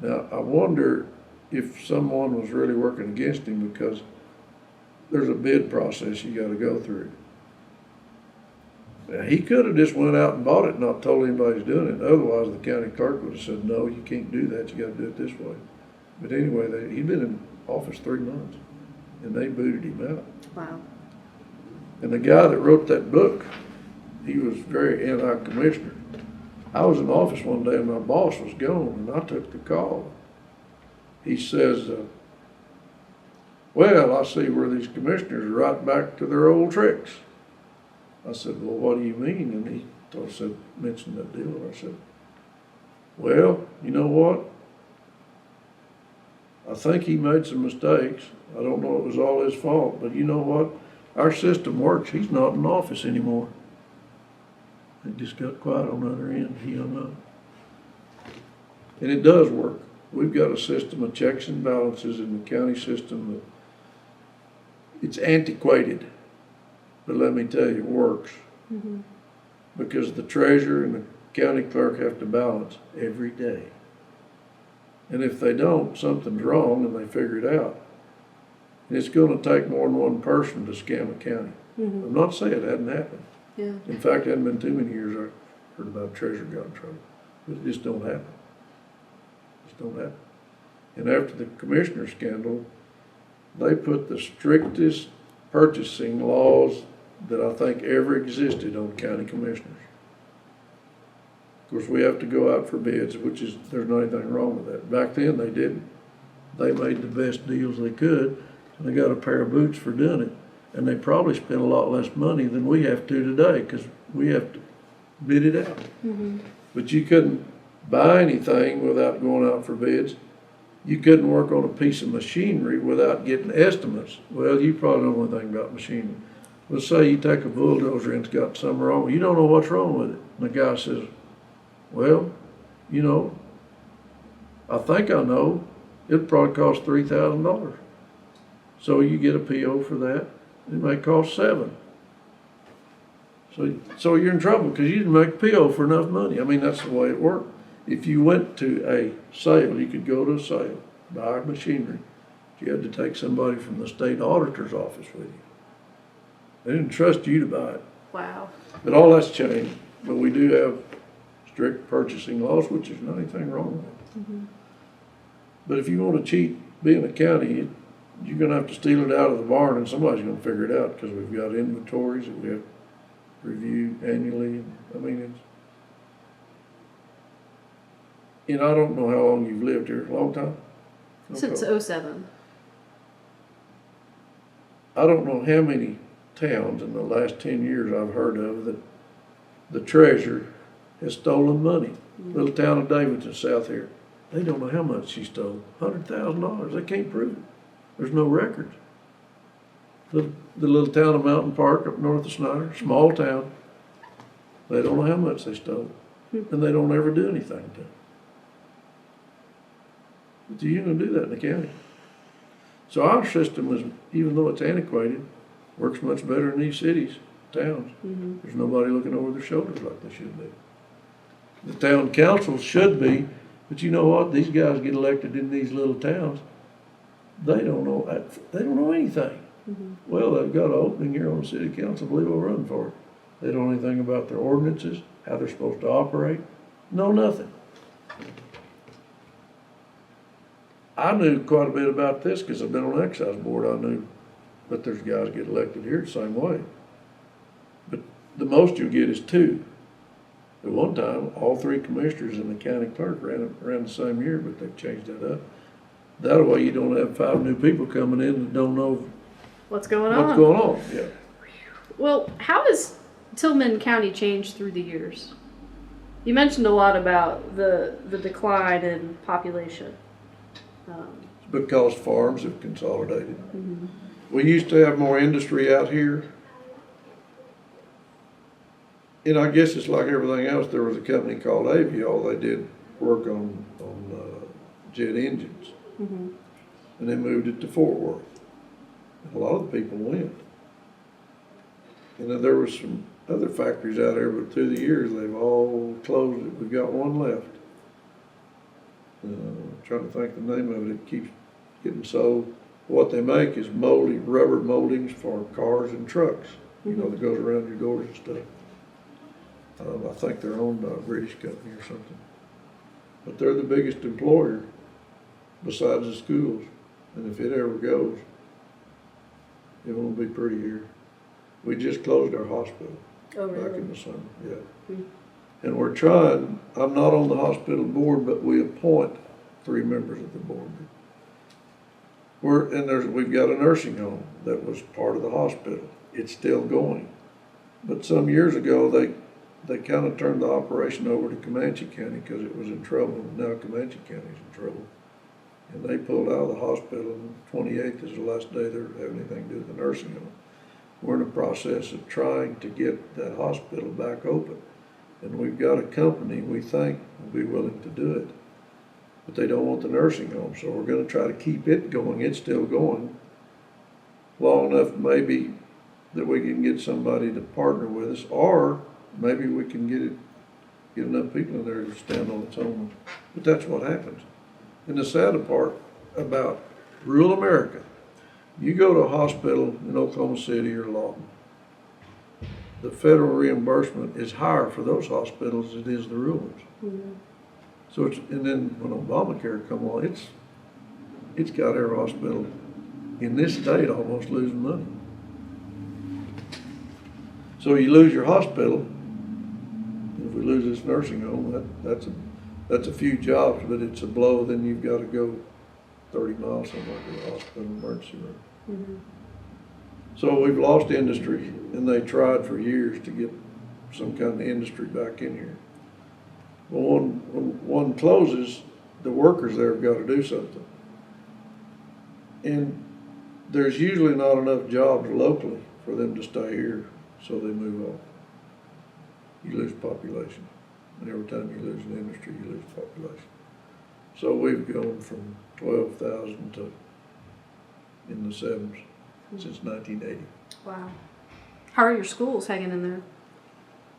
Now, I wonder if someone was really working against him because there's a bid process you got to go through. Now, he could have just went out and bought it and not told anybody he's doing it. Otherwise, the county clerk would have said, no, you can't do that. You got to do it this way. But anyway, he'd been in office 3 months, and they booted him out. Wow. And the guy that wrote that book, he was very anti-commissioner. I was in office one day, and my boss was gone, and I took the call. He says, well, I see where these commissioners are right back to their old tricks. I said, well, what do you mean? And he mentioned that deal. I said, well, you know what? I think he made some mistakes. I don't know it was all his fault, but you know what? Our system works. He's not in office anymore. It just got quiet on the other end. He hung up. And it does work. We've got a system of checks and balances in the county system that it's antiquated. But let me tell you, it works. Because the treasurer and the county clerk have to balance every day. And if they don't, something's wrong and they figure it out. And it's going to take more than one person to scam a county. I'm not saying it hadn't happened. Yeah. In fact, it hadn't been too many years I heard about a treasurer got in trouble. But it just don't happen. It just don't happen. And after the commissioner scandal, they put the strictest purchasing laws that I think ever existed on county commissioners. Of course, we have to go out for bids, which is, there's not anything wrong with that. Back then, they didn't. They made the best deals they could, and they got a pair of boots for doing it. And they probably spent a lot less money than we have to today, because we have to bid it out. But you couldn't buy anything without going out for bids. You couldn't work on a piece of machinery without getting estimates. Well, you probably don't know anything about machinery. Let's say you take a bulldozer and it's got something wrong. You don't know what's wrong with it. And the guy says, well, you know, I think I know. It'd probably cost $3,000. So you get a PO for that. It may cost $7,000. So you're in trouble because you didn't make a PO for enough money. I mean, that's the way it worked. If you went to a sale, you could go to a sale, buy machinery. You had to take somebody from the state auditor's office with you. They didn't trust you to buy it. Wow. But all that's changed. But we do have strict purchasing laws, which there's not anything wrong with. But if you want to cheat being a county, you're going to have to steal it out of the barn, and somebody's going to figure it out because we've got inventories that we have to review annually. I mean, it's, and I don't know how long you've lived here. A long time? Since 07. I don't know how many towns in the last 10 years I've heard of that the treasurer has stolen money. Little town of Davidson, south here. They don't know how much she stole. $100,000. They can't prove it. There's no records. The little town of Mountain Park up north of Snyder, small town. They don't know how much they stole. And they don't ever do anything to it. But you ain't gonna do that in the county. So our system is, even though it's antiquated, works much better in these cities, towns. There's nobody looking over their shoulders like they should be. The town councils should be, but you know what? These guys get elected in these little towns. They don't know anything. Well, they've got an opening here on the city council, I believe I'll run for it. They don't know anything about their ordinances, how they're supposed to operate. No, nothing. I knew quite a bit about this because I've been on the excise board. I knew that there's guys get elected here the same way. But the most you'll get is 2. At one time, all 3 commissioners and the county clerk ran the same year, but they've changed that up. That way you don't have 5 new people coming in that don't know What's going on? what's going on. Yeah. Well, how has Tillman County changed through the years? You mentioned a lot about the decline in population. Because farms have consolidated. We used to have more industry out here. And I guess it's like everything else. There was a company called Aviol. They did work on jet engines. And they moved it to Fort Worth. And a lot of the people went. And then there was some other factories out there, but through the years they've all closed it. We've got one left. I'm trying to think the name of it. It keeps getting sold. What they make is rubber moldings for cars and trucks. You know, that goes around your doors and stuff. I think they're owned by a British company or something. But they're the biggest employer besides the schools. And if it ever goes, it won't be pretty here. We just closed our hospital back in the summer, yeah. And we're trying, I'm not on the hospital board, but we appoint 3 members of the board. We've got a nursing home that was part of the hospital. It's still going. But some years ago, they kind of turned the operation over to Comanche County because it was in trouble. Now Comanche County's in trouble. And they pulled out of the hospital, and 28th is the last day they're having anything to do with the nursing home. We're in the process of trying to get that hospital back open. And we've got a company we think will be willing to do it. But they don't want the nursing home, so we're gonna try to keep it going. It's still going. Long enough maybe that we can get somebody to partner with us, or maybe we can get enough people in there to stand on its own. But that's what happens. And the sad part about rural America, you go to a hospital in Oklahoma City or Lawton, the federal reimbursement is higher for those hospitals than it is the rural ones. So and then when Obamacare come on, it's got every hospital in this state almost losing money. So you lose your hospital, and if we lose this nursing home, that's a few jobs, but it's a blow. Then you've got to go 30 miles somewhere to the hospital emergency room. So we've lost industry, and they tried for years to get some kind of industry back in here. Well, when one closes, the workers there have got to do something. And there's usually not enough jobs locally for them to stay here, so they move on. You lose population. And every time you lose an industry, you lose population. So we've gone from 12,000 to in the 7s since 1980. Wow. How are your schools hanging in there?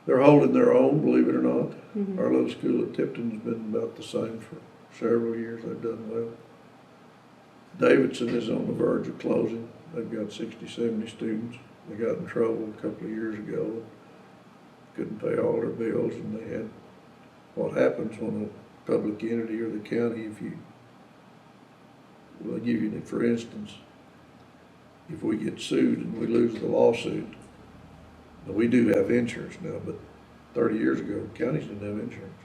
They're holding their own, believe it or not. Our little school at Tipton's been about the same for several years. They've done well. Davidson is on the verge of closing. They've got 60, 70 students. They got in trouble a couple of years ago. Couldn't pay all their bills, and they had what happens when a public entity or the county, I'll give you, for instance, if we get sued and we lose the lawsuit, we do have insurance now, but 30 years ago, counties didn't have insurance.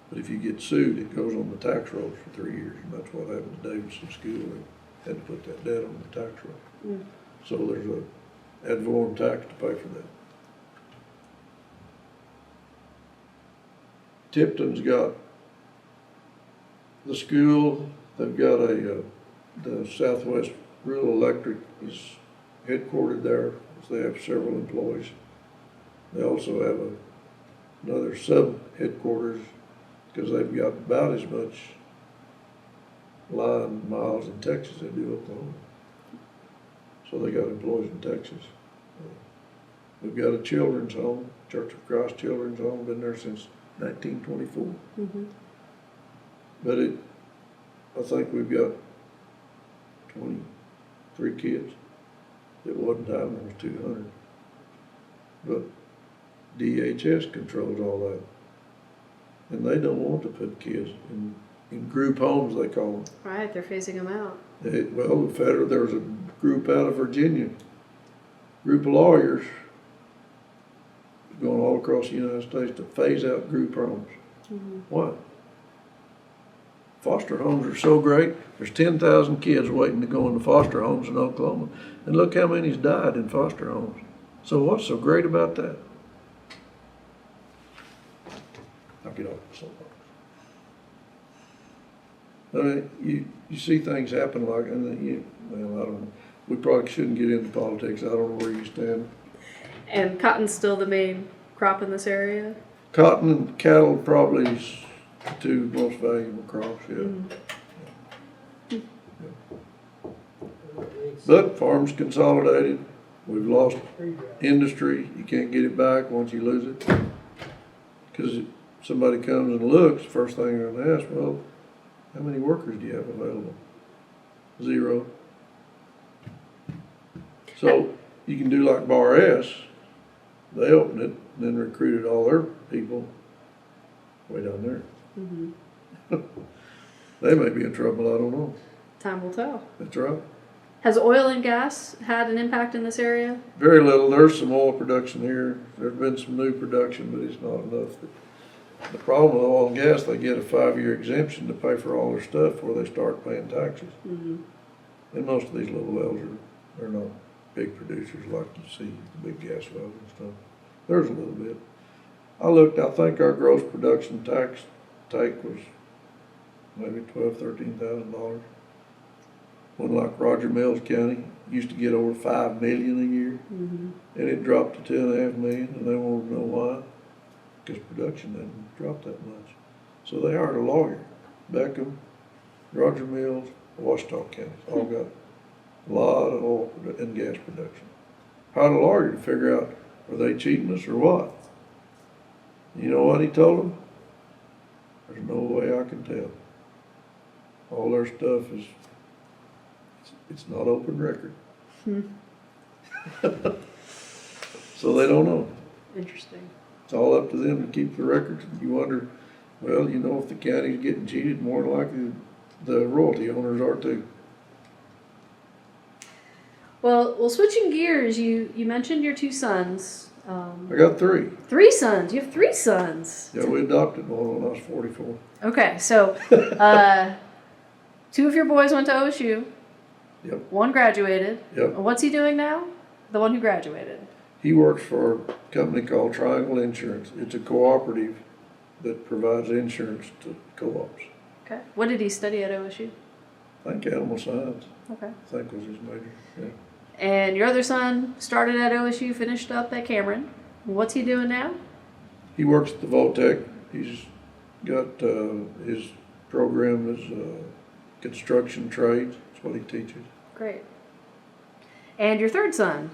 But if you get sued, it goes on the tax rolls for 3 years, and that's what happened to Davidson School. They had to put that debt on the tax roll. So there's a ad valorem tax to pay for that. Tipton's got the school, they've got the Southwest Rural Electric is headquartered there, so they have several employees. They also have another sub-headquarters, because they've got about as much line miles in Texas as they do Oklahoma. So they got employees in Texas. We've got a children's home, Church of Christ Children's Home, been there since 1924. Mm-hmm. But I think we've got 23 kids. At one time there was 200. But DHS controls all that. And they don't want to put kids in group homes, they call them. Right, they're phasing them out. Well, there was a group out of Virginia, group of lawyers going all across the United States to phase out group homes. Mm-hmm. Why? Foster homes are so great. There's 10,000 kids waiting to go into foster homes in Oklahoma. And look how many's died in foster homes. So what's so great about that? I'll get off the soapbox. I mean, you see things happen like, and then well, I don't know. We probably shouldn't get into politics. I don't know where you stand. And cotton's still the main crop in this area? Cotton and cattle probably is the two most valuable crops, yeah. Mm-hmm. But farms consolidated. We've lost industry. You can't get it back once you lose it. Because somebody comes and looks, first thing they're going to ask, well, how many workers do you have available? 0. So you can do like Bar S. They opened it, and then recruited all their people way down there. Mm-hmm. They may be in trouble, I don't know. Time will tell. That's right. Has oil and gas had an impact in this area? Very little. There's some oil production here. There's been some new production, but it's not enough. The problem with oil and gas, they get a 5-year exemption to pay for all their stuff before they start paying taxes. Mm-hmm. And most of these little wells they're not big producers like you see, the big gas wells and stuff. There's a little bit. I think our gross production tax take was maybe $12,000–13,000. When like Roger Mills County used to get over $5 million a year, Mm-hmm. and it dropped to $2.5 million, and they wanted to know why. Because production didn't drop that much. So they hired a lawyer, Beckham, Roger Mills, Washita counties, all got a lot of oil and gas production. Hired a lawyer to figure out, are they cheating us or what? You know what he told them? There's no way I can tell. All their stuff is, it's not open record. So they don't know. Interesting. It's all up to them to keep the records. You wonder, well, you know, if the county's getting cheated, more than likely the royalty owners are too. Well, switching gears, you mentioned your 2 sons. I got 3. 3 sons. You have 3 sons. Yeah, we adopted one when I was 44. Okay, so 2 of your boys went to OSU. Yep. 1 graduated. Yep. What's he doing now? The one who graduated. He works for a company called Triangle Insurance. It's a cooperative that provides insurance to co-ops. Okay. What did he study at OSU? I think animal science, Okay. I think was his major. Yeah. And your other son started at OSU, finished up at Cameron. What's he doing now? He works at the Voltech. He's got his program is construction trades. That's what he teaches. Great. And your 3rd son?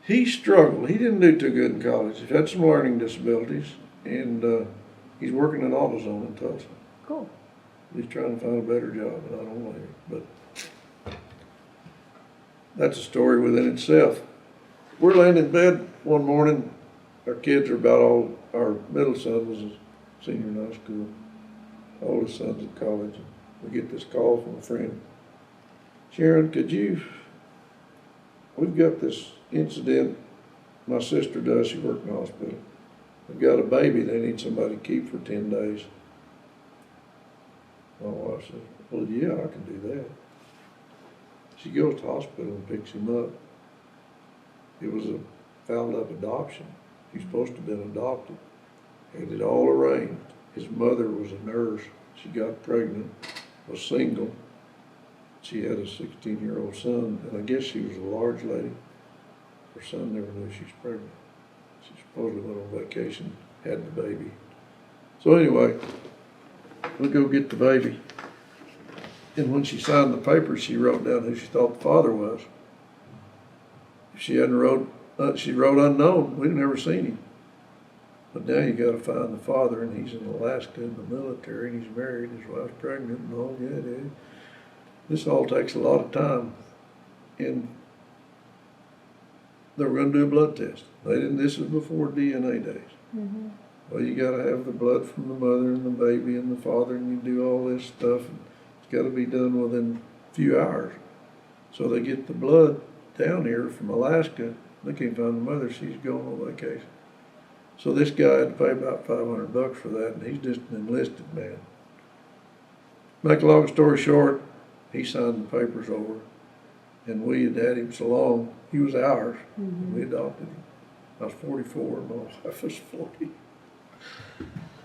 He struggled. He didn't do too good in college. He had some learning disabilities, and he's working in AutoZone in Tulsa. Cool. He's trying to find a better job, and I don't blame him. But that's a story within itself. We're laying in bed one morning. Our kids are about all. Our middle son was a senior in high school. Oldest son's at college. And we get this call from a friend. Sharon, we've got this incident. My sister does. She worked in the hospital. They've got a baby they need somebody to keep for 10 days. My wife said, well, yeah, I can do that. She goes to the hospital and picks him up. It was a found up adoption. He's supposed to have been adopted. Had it all arranged. His mother was a nurse. She got pregnant, was single. She had a 16-year-old son, and I guess she was a large lady. Her son never knew she was pregnant. She supposedly went on vacation, had the baby. So anyway, we go get the baby. And when she signed the paper, she wrote down who she thought the father was. If she hadn't she wrote unknown. We'd never seen him. But now you gotta find the father, and he's in Alaska in the military, and he's married, his wife's pregnant, and all, yeah, it is. This all takes a lot of time. And they were gonna do a blood test. They didn't, this is before DNA days. Mm-hmm. Well, you gotta have the blood from the mother and the baby and the father, and you do all this stuff, and it's gotta be done within a few hours. So they get the blood down here from Alaska. They can't find the mother, she's going on vacation. So this guy had to pay about $500 for that, and he's just an enlisted man. Make a long story short, he signed the papers over, and we had had him so long, he was ours, and we adopted him. I was 44, and my wife was 40.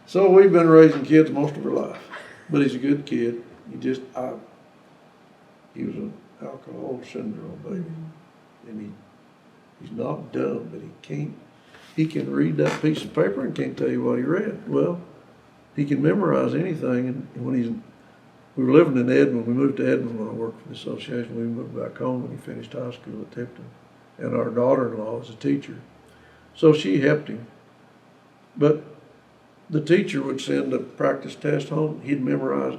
So we've been raising kids most of our life, but he's a good kid. He was an alcohol syndrome baby, and he's not dumb, but he can read that piece of paper and can't tell you what he read. Well, he can memorize anything, and we were living in Edmond. We moved to Edmond when I worked for the association. We moved back home when he finished high school at Tipton, and our daughter-in-law was a teacher, so she helped him. But the teacher would send a practice test home. He'd memorize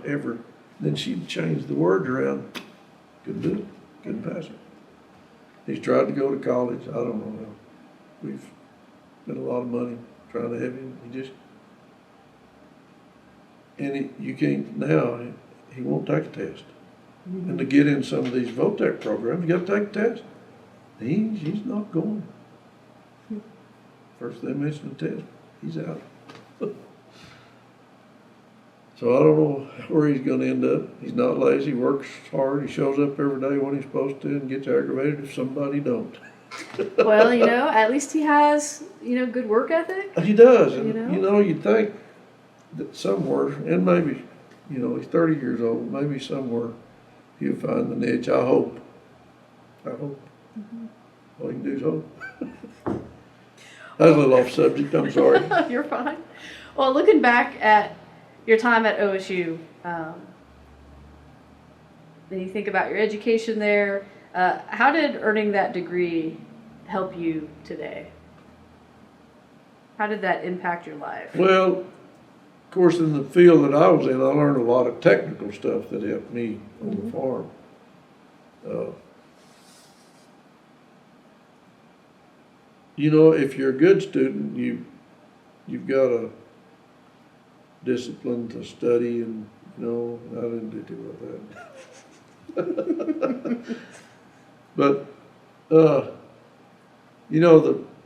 then she'd change the words around. Couldn't do it. Couldn't pass it. He's tried to go to college. I don't know how. We've spent a lot of money trying to have him. You can't now. He won't take a test. Mm-hmm. And to get in some of these VOTEC programs, you got to take a test. He's not going. First they mention the test, he's out. So I don't know where he's going to end up. He's not lazy, works hard, he shows up every day when he's supposed to, and gets aggravated if somebody don't. Well, at least he has, good work ethic. He does, and you'd think that somewhere, and maybe, he's 30 years old, maybe somewhere he'll find the niche. I hope. Mm-hmm. All you can do is hope. That was a little off subject, I'm sorry. You're fine. Well, looking back at your time at OSU, then you think about your education there, how did earning that degree help you today? How did that impact your life? Well, of course, in the field that I was in, I learned a lot of technical stuff that helped me on the farm. If you're a good student, you've got a discipline to study, and I didn't do too well with that. But the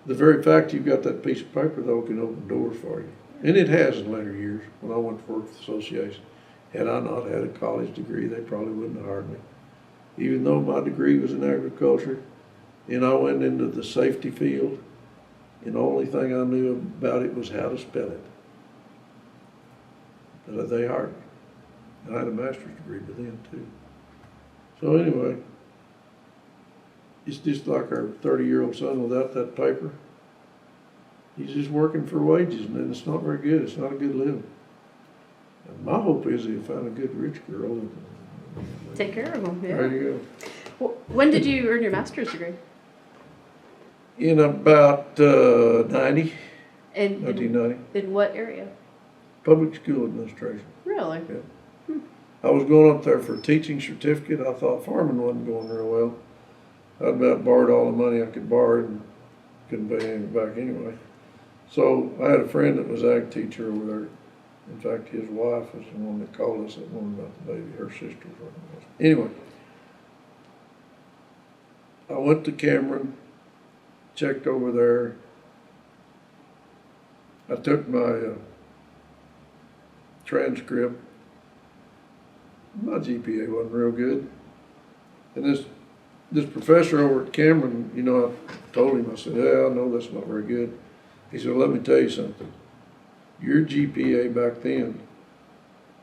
very fact you've got that piece of paper though can open doors for you, and it has in later years. When I went to work for the association, had I not had a college degree, they probably wouldn't have hired me. Even though my degree was in agriculture, and I went into the safety field, and the only thing I knew about it was how to spell it. But they hired me. And I had a master's degree by then too. So anyway, it's just like our 30-year-old son without that paper. He's just working for wages, and it's not very good. It's not a good living. And my hope is he'll find a good rich girl and take care of him. Yeah. There you go. Well, when did you earn your master's degree? In about 1990. In what area? Public school administration. Really? Yeah. I was going up there for a teaching certificate. I thought farming wasn't going real well. I'd about borrowed all the money I could borrow and couldn't pay any back anyway. So I had a friend that was ag teacher over there. In fact, his wife was the one that called us that morning about the baby. Her sister was working with us. Anyway, I went to Cameron, checked over there. I took my transcript. My GPA wasn't real good. And this professor over at Cameron, I told him, I said, yeah, I know that's not very good. He said, well, let me tell you something. your GPA back then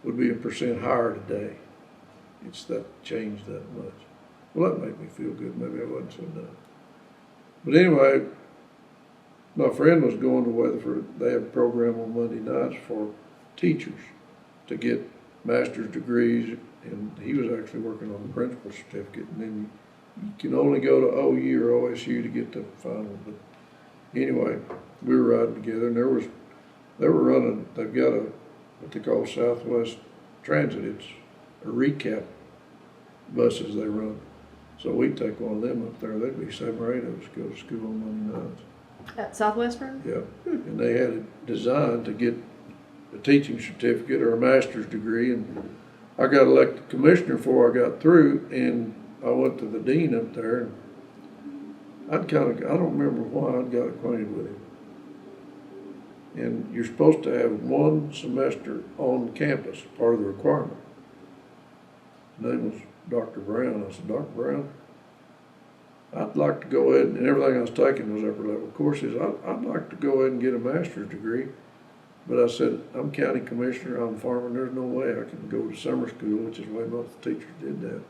would be 1% higher today. It's that changed that much. Well, that made me feel good. Maybe I wasn't so dumb. But anyway, my friend was going to Weatherford. They have a program on Monday nights for teachers to get master's degrees, and he was actually working on the principal certificate. And then you can only go to OU or OSU to get the final. But anyway, we were riding together, and they were running. They've got what they call Southwest Transit. It's a recap buses they run. So we'd take one of them up there. There'd be 7 or 8 of us go to school on Monday nights. At Southwestern? Yeah, and they had it designed to get a teaching certificate or a master's degree, and I got elected commissioner before I got through, and I went to the dean up there, and I don't remember why I'd got acquainted with him. And you're supposed to have 1 semester on campus, part of the requirement. His name was Dr. Brown. I said, Dr. Brown, I'd like to go ahead, and everything I was taking was upper level courses. I'd like to go ahead and get a master's degree. But I said, I'm county commissioner, I'm a farmer, and there's no way I can go to summer school, which is the way most teachers did that.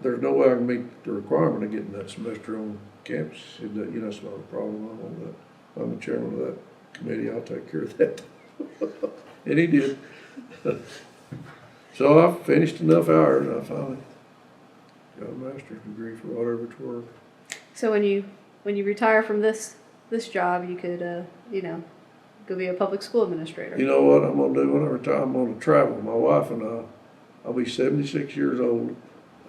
There's no way I can meet the requirement of getting that semester on campus. He said, you know, that's not a problem. I'm the chairman of that committee. I'll take care of that. And he did. So I finished enough hours, and I finally got a master's degree for whatever it's worth. So when you retire from this job, you could go be a public school administrator. You know what I'm gonna do when I retire? I'm gonna travel. My wife and I'll be 76 years old.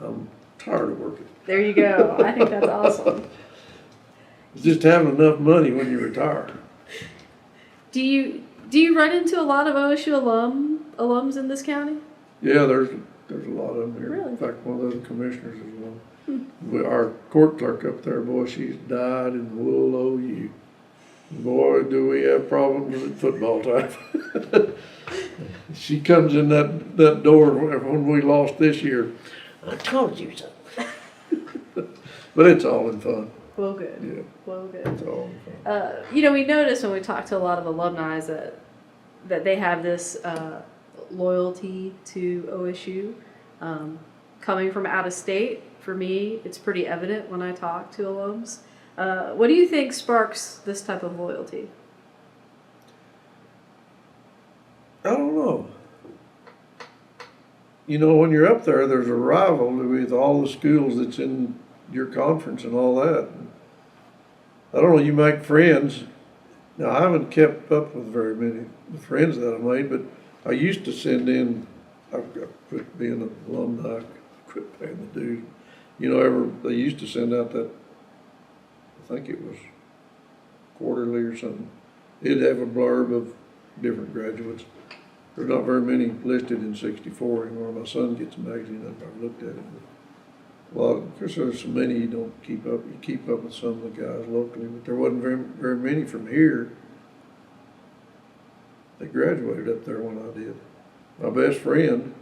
I'm tired of working. There you go. I think that's awesome. It's just having enough money when you retire. Do you run into a lot of OSU alums in this county? Yeah, there's a lot of them here. Really? In fact, one of the commissioners is one. Our court clerk up there, boy, she's dyed in the wool OU. Boy, do we have problems at football time. She comes in that door when we lost this year. I told you so. But it's all in fun. Well, good. Yeah, Well, good. it's all in fun. We noticed when we talked to a lot of alumni that they have this loyalty to OSU. Coming from out of state, for me, it's pretty evident when I talk to alums. What do you think sparks this type of loyalty? I don't know. You know, when you're up there, there's a rivalry with all the schools that's in your conference and all that. I don't know, you make friends. Now, I haven't kept up with very many friends that I made, but I used to send in, I've quit being an alumni, quit paying the dues. You know, they used to send out that, I think it was quarterly or something. It'd have a blurb of different graduates. There's not very many listed in 64 anymore. My son gets a magazine, I've looked at it. A lot of, because there's so many you don't keep up. You keep up with some of the guys locally, but there wasn't very many from here. They graduated up there when I did. My best friend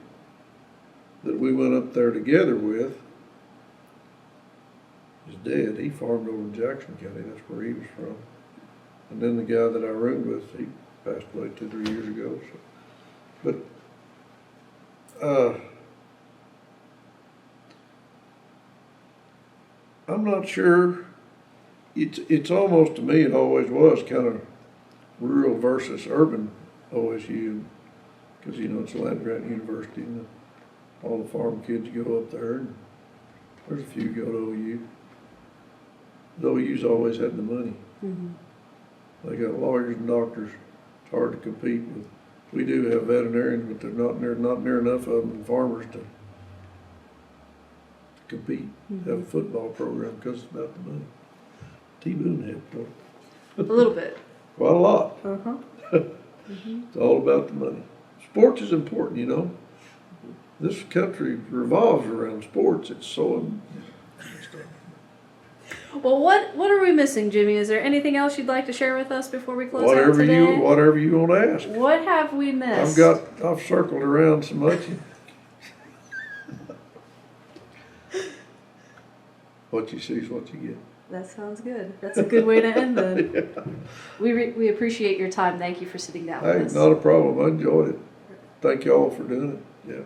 that we went up there together with is dead. He farmed over in Jackson County. That's where he was from. And then the guy that I roomed with, he passed away 2-3 years ago. So. But I'm not sure. It's almost, to me, it always was kind of rural versus urban OSU, because it's a land grant university, and all the farm kids go up there, and there's a few go to OU. The OU's always had the money. Mm-hmm. They got lawyers and doctors. It's hard to compete with. We do have veterinarians, but there's not near enough of them, and farmers to compete. Mm-hmm. Have a football program because it's about the money. T. Boone helped though. A little bit. Quite a lot. Uh-huh. Mm-hmm. It's all about the money. Sports is important, This country revolves around sports. It's so. Well, what are we missing, Jimmy? Is there anything else you'd like to share with us before we close out today? Whatever you want to ask. What have we missed? I've circled around so much. What you see is what you get. That sounds good. That's a good way to end then. We appreciate your time. Thank you for sitting down with Hey, us. not a problem. I enjoyed it. Thank y'all for doing it. Yeah.